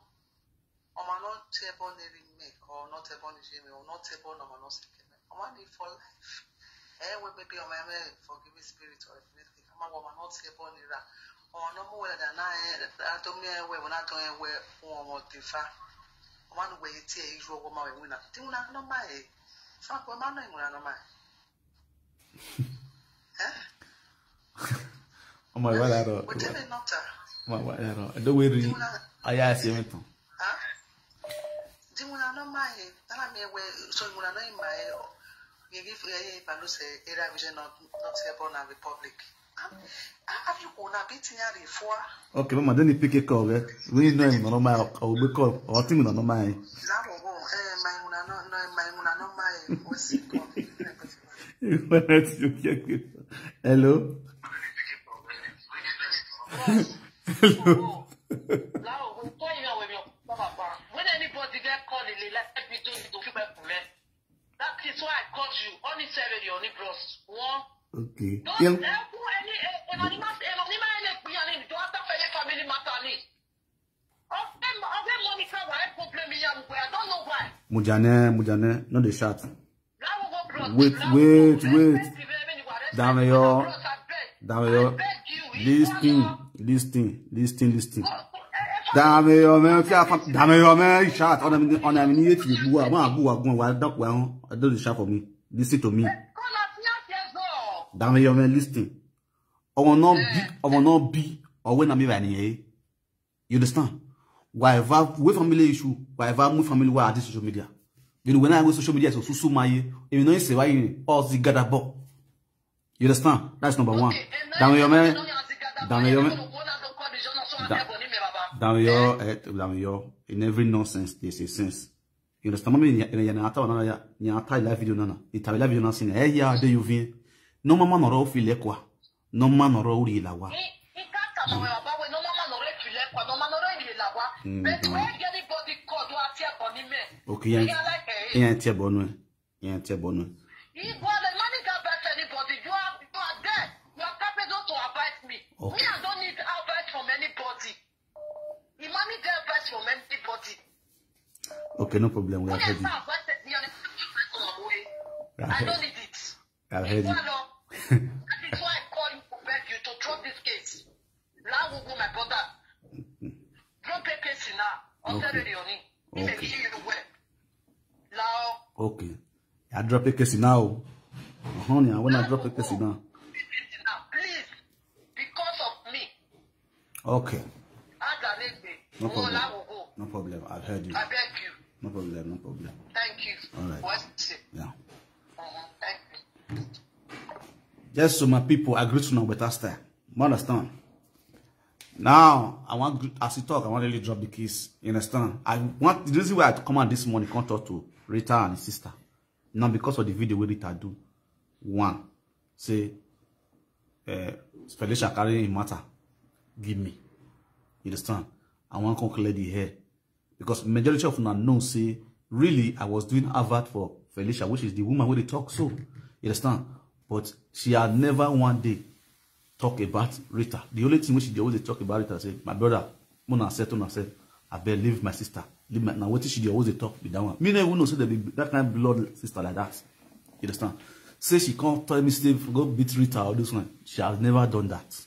I'm not table make or not table or not table no second. I want it for life. we maybe on my forgiving spirit or anything. I'm not say born in that. Or no more than I don't know where when I don't wear one defa. One way it's a usual woman winner. Do not know my fuck what my name will know my. Oh my god, I don't. What not? My god, I don't. I don't worry. I ask you anything. Do not know my. I mean, where so you know my. You give a Panus era vision not upon a republic. Have you gone a bit near before? Okay, Mama, don't you pick a call, eh? We know him, no matter how we call, or thing on my. Hello? Hello? When anybody get called, let me do it to people. That is why I called you. Only seven, you only bros. One. Okay. Don't help any anonymous family matter. Monica, why problem me? I don't know why. Mujane, not the shot. Wait. Damayo. Listen. Damayo, man, shot on a minute. You are going wild duck. Well, I do the shot for me. Listen to me. Damayo, man, listen. I will not be, or when I'm even here. You understand? Whatever with family issue, whatever with family where are this social media. You know, when I go social media, so susu maye. If you know, say why you all the gather bo. You understand? That's number one. Damayo, in every nonsense, there's a sense. You understand? Mami, nyata live video nana. Ita live video nana sine. Ya de yuvi. No mama noro file kwa. No mama noro uri lawa. Okay, yeah, tia bonwe. You the money can bet anybody. You are dead. You are capable to advise me. Okay. Me, I don't need advice from anybody. The money get advice from anybody. Okay, no problem. We have heard you. I don't need it. I've heard you. That is why I call you to beg you to drop this case. Now will go my brother. Drop the case now. Okay. I drop a case now. Honey, I wanna drop a case now. Please, because of me. Okay. No problem. No problem. I've heard you. I beg you. No problem. Thank you. All right. Yeah. Thank you. Just so my people agree to know better style. You understand? Now, I want, as you talk, I want to really drop the case. You understand? I want, the reason why I come out this morning, can't talk to Rita and his sister. Not because of the video where Rita do. One, say, Felicia carrying a matter. Give me. You understand? I want to clear the hair. Because majority of them know, say, really, I was doing advert for Felicia, which is the woman where they talk so. You understand? But she had never one day talk about Rita. The only thing which she always talk about Rita, say, my brother, Mona said, I better leave my sister. Leave my, now what she always talk with that one. Me never know say there be that kind of blood sister like that. You understand? Say she can't tell me Steve, go beat Rita or this one. She has never done that.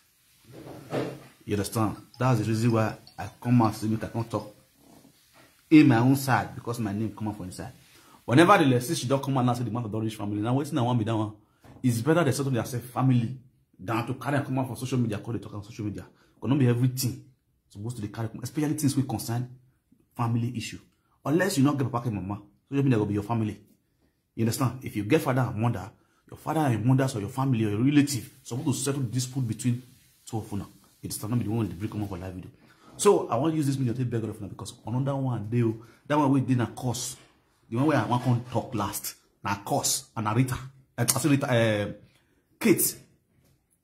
You understand? That's the reason why I come out to me I can't talk in my own side because my name come out from inside. But nevertheless, since she don't come out and say the man of the rich family, now waiting I want be that one. It's better they settle themselves family than to carry and come out for social media, call they talk on social media. Cannot be everything supposed to be carry, especially things we concern family issue. Unless you not get papa and mama, social media will be your family. You understand? If you get father and mother, your father and mothers or your family or your relative supposed to settle the dispute between two of you. It's not be the one with the break come up for live video. So I want to use this video to take beg of now because another one they that one we did a course. The one where I want to talk last, na course and Rita. Kate.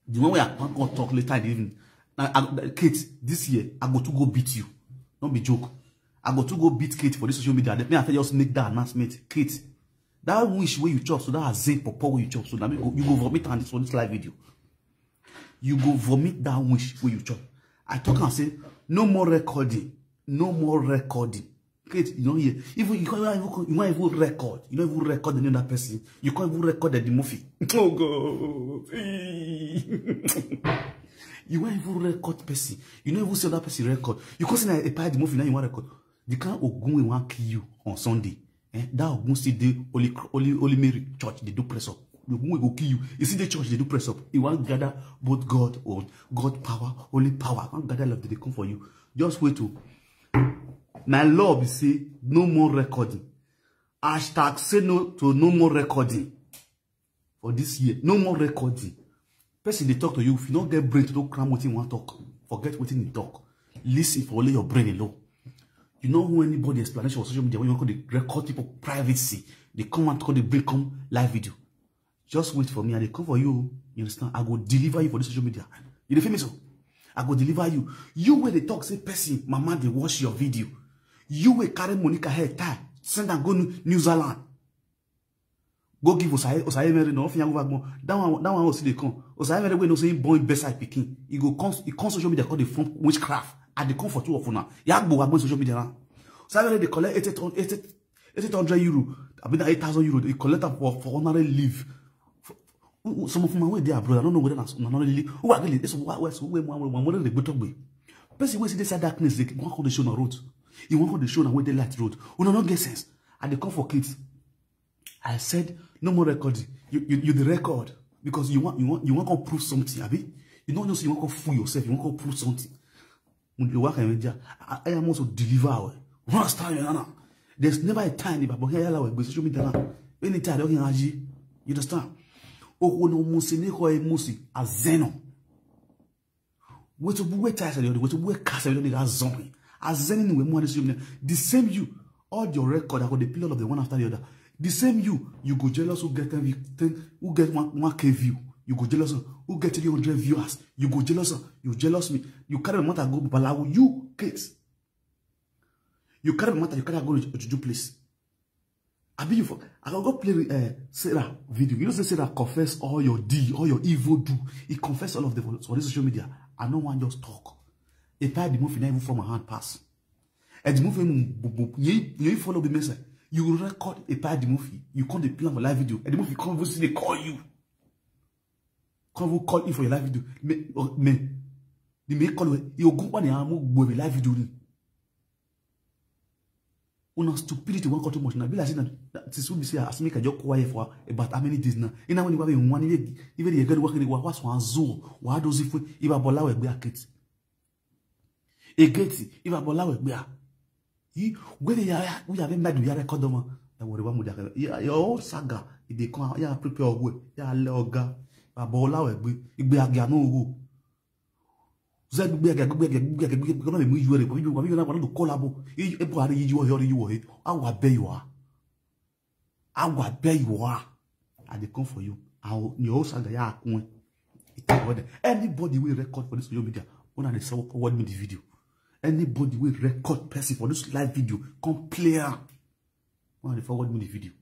The one where I want to talk later in the evening. Now, Kate, this year I go to go beat you. Don't be joke. I go to go beat Kate for this social media. Then after just make that announcement, Kate. That wish where you chop, so that zinc papa where you chop, so that you go vomit on this live video. You go vomit that wish where you chop. I talk and say, no more recording. No more recording. Kate, you don't hear. Even you can't even record. You don't even record the other person. You can't even record the movie. Oh God. You won't even record person. You don't even see that person record. You can't say a part of the movie now you want to record. The kind of Ogun want kill you on Sunday. That Ogun see the Holy Mary Church, they do press up. The Ogun will kill you. You see the church, they do press up. You want to gather both God or God power, Holy power. I want to gather love, they come for you. Just wait to. My law be say no more recording. Hashtag say no to no more recording. For this year, no more recording. Person they talk to you, if you don't get brain to don't cram what you want to talk, forget what you talk. Listen for only your brain alone. You know who anybody explanation for social media when you call the record people privacy. They come and call the break come live video. Just wait for me and they come for you. You understand? I go deliver you for the social media. You feel me so? I go deliver you. You where they talk say person, mama they watch your video. You will carry Monica hair tie, send and go to New Zealand. Go give Osaye Mary no finya go back. That one also they come. Osaye Mary we no say born beside Peking. He come social media called the from witchcraft. And they come for 2 of una. Ya go social media now. Osaye Mary they collect 800 euro. I mean 8,000 euro. They collect them for honorary leave. Some of my way they are brother. I don't know whether that's honorary leave. Who are really this what we the better way. Person we see this darkness they want to show on road. You want to show on where the light road. We don't get sense. And they come for kids. I said no more recording. You the record because you want to prove something, abi? You don't just you want to fool yourself. You want to prove something. I am also deliver. There's never a time if social media. Anytime you understand? Oh no, musi azeno. What to wait as the way to work as a zombie. As any way more the same you, all your record, I got the pillar of the one after the other. The same you go jealous who get everything, who get 1K view. You go jealous who get 300 viewers. You go jealous, you jealous me. You carry the matter go balawo, you kids. You carry the matter, you carry go to Juju place. I be you for I go play Sarah video. You know say Sarah confess all your deed, all your evil do. He confess all of them for this social media. I no one just talk. A part the movie not even from my hand pass. And the movie you follow the message. You record a part of the movie. You call the plan for live video. And the movie come they call you. Come call you for your live video. They may call you. You go on your live video. Una stupidity won't call too much. Now be like that. This will be say as make a joke quiet for about how many days now. In when you have one year, even you get working. What's one zoo? What does if a bola will be a kit? A gate if a bola will be a. Whether we have made we record them, that would one with your old saga. If they come, ya prepare way, ya loga, a bola will be a gano. Zed be a gonna be you want to collabo. Everybody you are, I will bear you are. I will bear you are. And they come for you. Your saga, ya, anybody will record for this social media. One of the so-called me the video. Anybody will record person for this live video, come play her. When they forward me the video.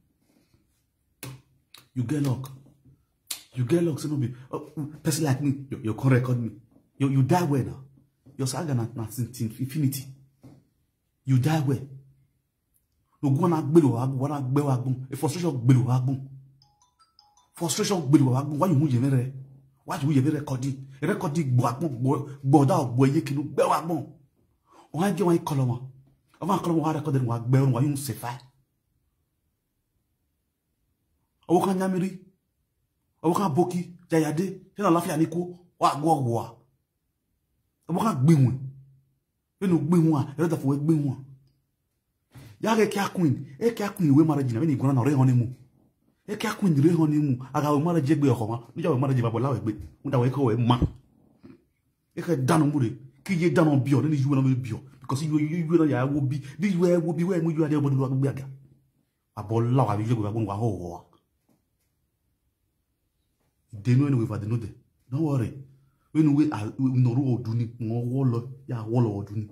You get luck. You get luck, so no be person like me, you can't record me. You die where now? Your saga not infinity. You die where? You go na gbelo agbon. A frustration gbelo agbon. Frustration gbelo agbon. Why you move your mere? Why you move your recording? Recording boda boye kinu gbelo agbon. On a dit on est colombo. On va colombo à recorder moi gbelo wa yun se fa. O kan nyamiri. O kan boki jayade. Se na lafia ni ko wa gwo. O kan gbe won. E no gbe won a, e da fo gbe won. Ya ke kia queen, e kia queen we marriage na me ni gona na re hon mu. E kia queen re hon mu, aga o marriage gbe oko ma. Ni ja o marriage babo la we gbe. Mu da we ko we ma. E ke danu mu re. Kiye danu bio ni you na me bio because you na ya wo bi. This way wo bi we mu you ade obodo lo gbe aga. Abola wa bi je go wa ho. They know anyway, but they know that. Don't worry. When we no ro oduni, mo wo lo ya wo lo oduni.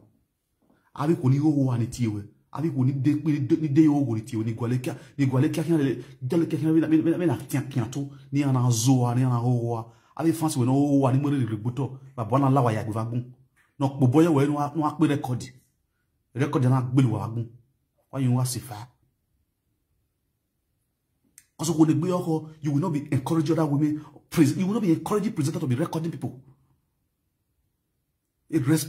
Abi ko ni ho wa ni ti we. Abi ko ni de yo go ni ti we ni gwale kia kia le jale kia me na tian to ni ana zo ni ana ho wa. Abi fancy we no ho wa ni mo re gboto. Ba bona la wa ya gba gun. No po boye we no a pe record. Record na gbelu wa gun. Why you want to because when you will not be encouraging other women. You will not be encouraging presenters to be recording people. It rest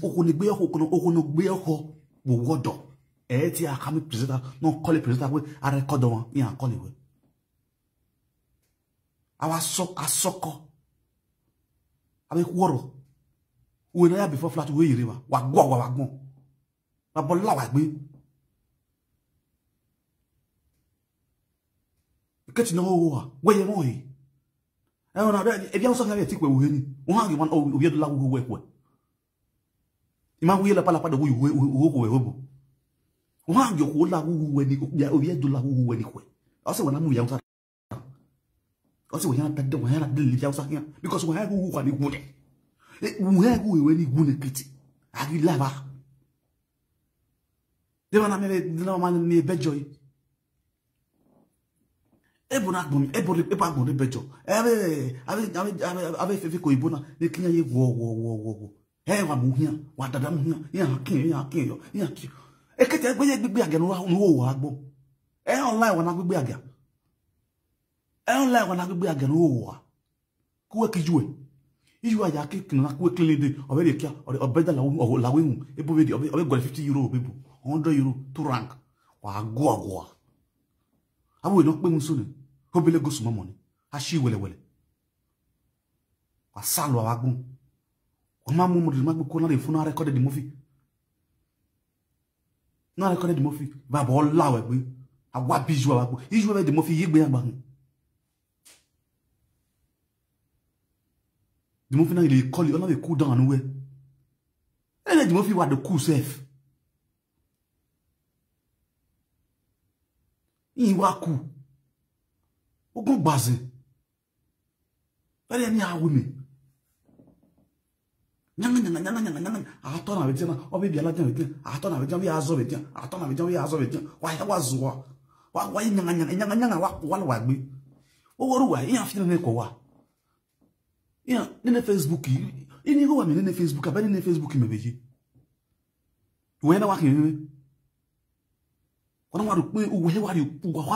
eti akami presenter no call it presenter we a record one in call it we our asoko avec woro we na before flat we river wa gbon ba bola wa gbe keti no wo we ye mo yi e ona e bia so kan ti pe wo ni wo ha ge wan o bi do la wo we ko ima wo ye la pala pa de wo wo Why you hold la who when you do la who when you also when I'm young. Also, we have that one had the house here because we have who are the wood. We have who when you would pity. I will lava. They want to make no man near bedjoy. Ebonabum, Ebon, bedjo. Ave Fico Ibona, the king wo. Hey, I'm here. What the damn here? Yeah. Ekete gbegbe again no agbo online wana gbegbe again no wa ku ekijue iyu aya kikin na ku clean de obere kia obeda lawe hu ebo be obe go 50 euro people 100 euro to rank wa agwo awu no pe musu ni obele go sumo money ashi wele wa salo agbo o ma mu mo de ko na re funa record the movie. Non, I connais the movie. Va bon là, ouais, à quoi bijou à quoi. Il joue avec des movie, il est bien. The movie, il est collé, on a des coups dans nous. Elle a des movie, what the coup safe. Il y a coup. Au bon basé. Elle est à women. Atona vetia obi bia la dia vetia atona vetia wi azo vetia wa was wa nyanga wa gbe o woru wa yan fi ne ko wa yan ne Facebook ini go wa me ne Facebook abani ne Facebook me beji we na wa kin wa ro pe o we wa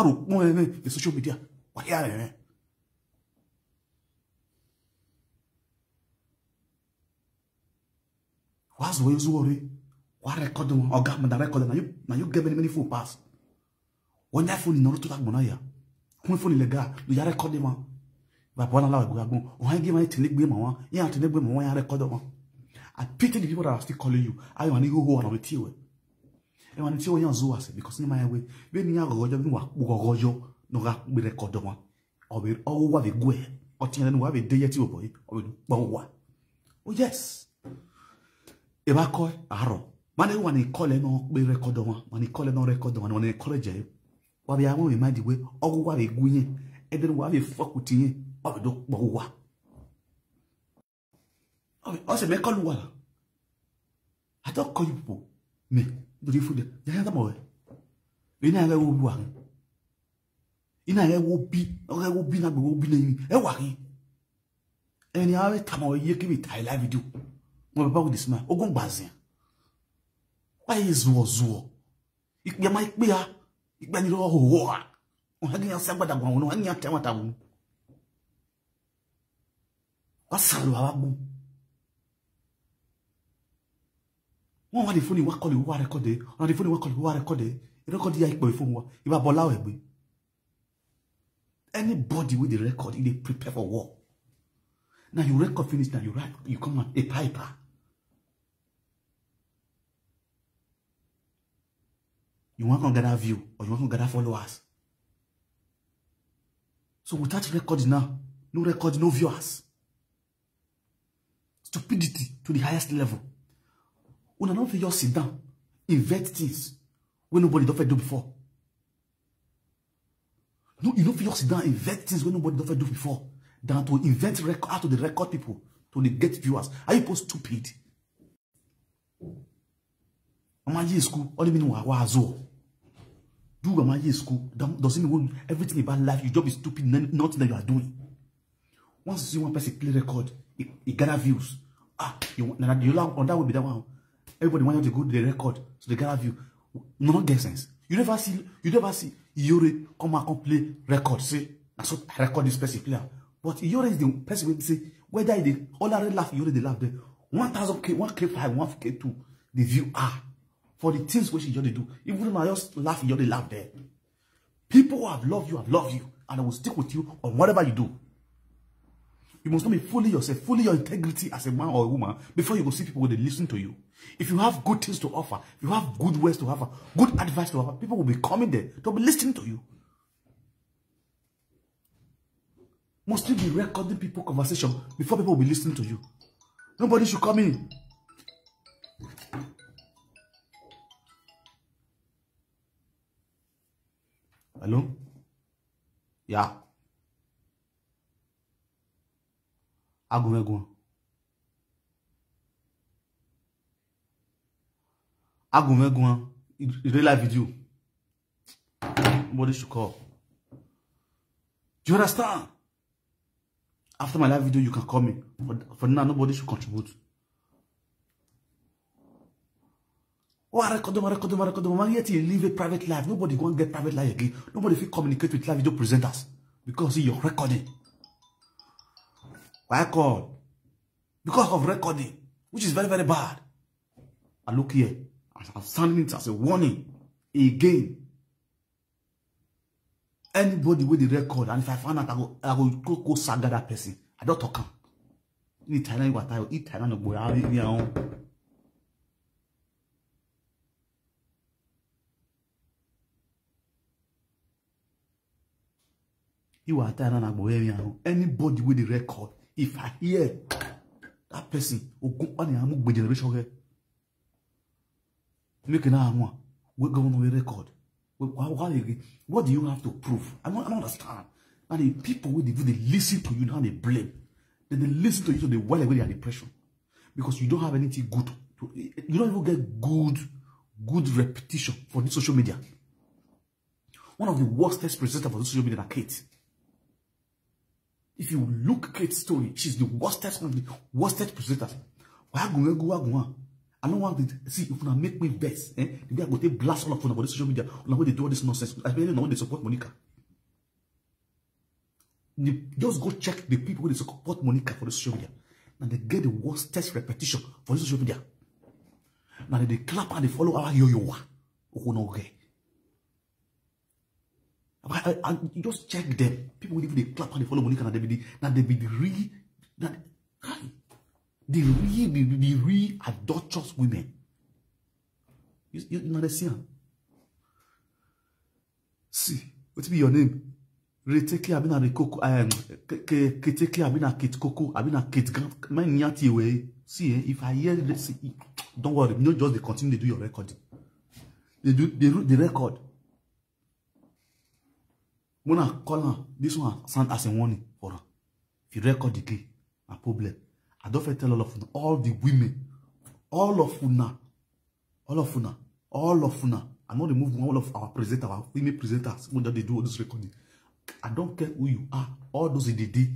ro pon ne social media wa ya was way worry. What record them? Or got the record now you give many full pass. When that phone in order to that monaya. When phone illegal, you record them. But one allow go. Why give my tinic be my yeah, to never more record them. I pity the people that are still calling you. I want to go on with you. And when it's your young Zoas, because in my way, when you are Gojo, no record them. Or we all what they go. Or tell them what they day at you, boy. Or what? Oh, yes. Eba koy aro mane wani kole no be record one wani kole no record one wani college wa bia mo imadi we ogwa be gunye ebe wa be fokutinye odo gbowa o se me call wala I don't call you people me do you food ya mo we ina ga wo bu an ina ga wo bi na gbe wo bi na yin e wa kin eni awe tamo ye ki bi tai live video. Mo ba with this man ogun gbazin why is wo ikpe ma ikpe ya ikpe ni ro ho a o ha gyan sagbada gwan won anya te wata won wasalu ababu won wa the phone wa call wa record on the phone wa call wa record record ya ikpe phone wa iba bola we gbe anybody with the record they prepare for war. Now you record finish now you write you come on a piper. You want to gather view or you want to gather followers. So without recording now, no record, no viewers. Stupidity to the highest level. When not just sit down, invent things when nobody don't do before. No, you don't just sit down, invent things when nobody don't do before. Than to invent record out of the record people to get viewers. Are you people stupid? Amaji school, only mean wazo. Do Amaji school doesn't mean everything about life. Your job is stupid, nothing that you are doing. Once you see one person play record, it gather views. You on that will be that one. Everybody wants to go to the record, so they gather view. No, not get sense. You never see Iyore come and play record. Say, that's what I record this person player. But Iyore is the person who say, whether they all are laugh, Iyore they laugh there. 1,000K, 1K5, 1K2, the view are for the things which Iyore do. Even when I just laugh, Iyore laugh there. People who have loved you, and I will stick with you on whatever you do. You must not be fully yourself, fully your integrity as a man or a woman before you go see people who they listen to you. If you have good things to offer, if you have good words to offer, good advice to offer, people will be coming there. They'll be listening to you. Must you be recording people's conversation before people will be listening to you? Nobody should come in. Hello? Yeah. Agun. Real live video. Nobody should call. Do you understand? After my live video, you can call me. For now, nobody should contribute. Oh, I record them. Man, yet you live a private life. Nobody go and get private life again. Nobody will communicate with live video presenters because you're recording. Why call? Because of recording, which is very, very bad. And look here, I'm sounding it as a warning again. Anybody with the record, and if I find out, I will go saga that person. I don't talk. In Thailand, what I eat Thailand, boy, I'll leave your own. You are Thailand, boy, anybody with the record. If I hear that person, generation make an arm, we're going to record. What do you have to prove? I don't understand. And the people they listen to you now, they blame. They listen to you so they while away their depression. Because you don't have anything good. You don't even get good repetition for this social media. One of the worstest presenters for this social media is Kate. If you look at Kate's story, she's the worstest one of the worstest presenters. I don't want to see if you make me vex. Maybe I go take blast all of them about social media. When they do all this nonsense, especially when they support Monica. Just go check the people who support Monica for the social media. And they get the worstest repetition for the social media. Now they clap and they follow our yo-yo. And you just check them. People will they clap and they follow Monica and they be the real adulterous women. You understand? See, what be your name? Reteke abina de coco keteke abina kit coco abina kit my nyati way. See, if I hear this, don't worry, not just they continue to do your recording. They do the record. When I call her, this one sound as a warning for her. If you record the key, a problem. I don't tell all the women, all of Una. I'm not removing all of our presenters, our female presenters, when they do all this recording. I don't care who you are, all those in the day,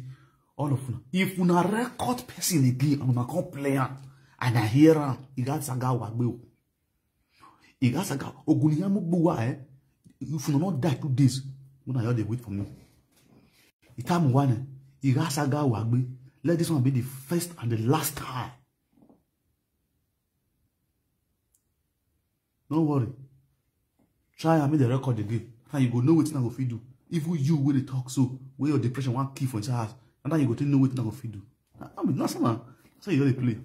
all of Una. If Una record person again, and Una come play and I hear her, you got saga wagbe. You got saga oguniyamu buwa if you not die 2 days. When I they wait for me. The time one, Igasaga Wagbe, let this one be the first and the last time. Don't worry. Try and make the record again. And you go know what I go feed do. Even you will talk so, where your depression one key for inside house, and then you go to know what I go feed do. I mean, that's man. That's how you play.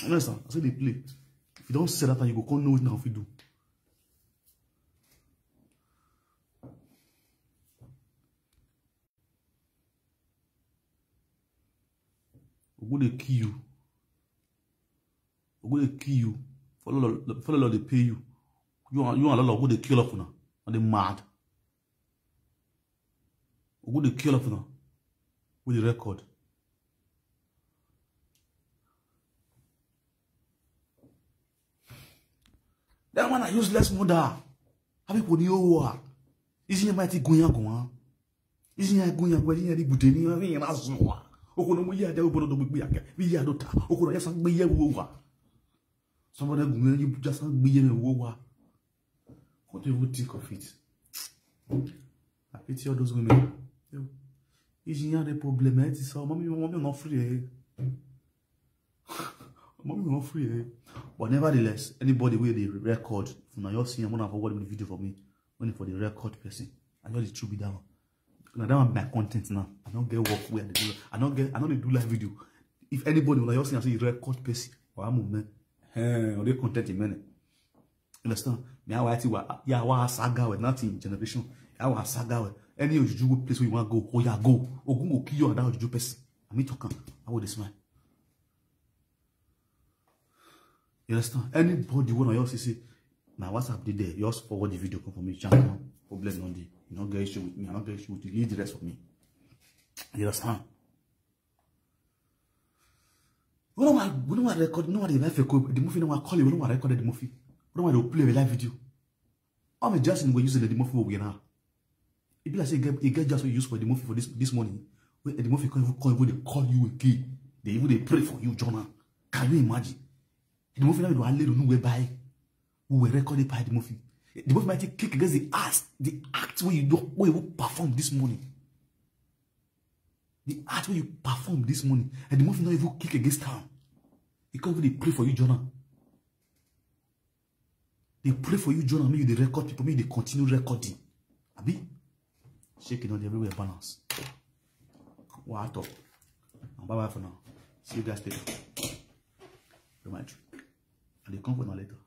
Understand? That's how they play. If you don't say that, you go know what I go feed do. We're going to kill you. We're going to kill you. Follow they pay you. You are a lot of good kill off now. And they mad. We're going to kill off now. With the record. That man a useless mother. How people do you is he mighty going on? Is he going on? Is he going on? Okono mo ya de obodo do gbe aka bi ya do ta okono ya san gbe ye wo wa somebody gun you just san gbe ye wo wa What do you think of it? I pity all those women. If you have a problem, it's so mommy not free. Mommy not free. But nevertheless, anybody with the record, now you're seeing I'm gonna forward the video for me. Only for the record person. I know the truth be down. Now that one my content now. I don't get work where they do. I don't do live video. If anybody will see, I say record person. Or I'm man. Or they content in minute. Understand? Me I write ya wa saga with nothing generation. I wa saga with any of you place where you want to go. Oh yeah, go. Ogun go kill you and that you person. I mean talking. I will this man. You understand? Anybody when I also say now WhatsApp did there, you also forward the video come for me. Channel problem on the you not get issue with me. I not get issue with you. Leave the rest of me. You understand? We don't want to record. No one the movie. No one call you. We don't want to record the movie. We don't want to play a live video. I'm just in using the movie we now. It be like say you get just use for the movie for this morning. When the movie can't even they call you again. They even they pray for you, Jonah. Can you imagine? The movie now we don't know whereby we were recorded by the movie. The movie might kick against the act where you perform this morning. The act where you perform this morning, and the movie not even kick against town. Because they pray for you, Jonah. They pray for you, Jonah. Maybe they record people, maybe they continue recording. Abi, shaking on everywhere balance. What up? Bye bye for now. See you guys later. Remind you. And they come for now later.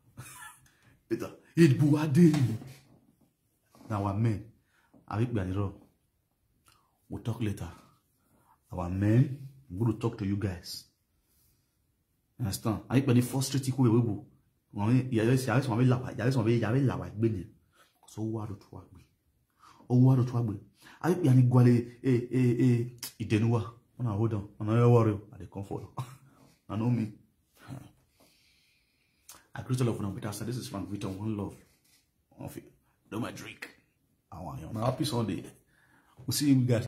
Later. It buade. Now our men. I will be on the road. We'll talk later. Our men, I'm going to talk to you guys. Understand? I think when the frustrating way we go, you just want to laugh. So what do you want? Oh, what do you want? I think you go Idenua. When I hold on, I'm not worried. I dey comfort. I know me. I greet all of you now. But this is Frank Victor. One love. Of it. Do my drink. I want you. I'm happy Sunday. We'll see you guys.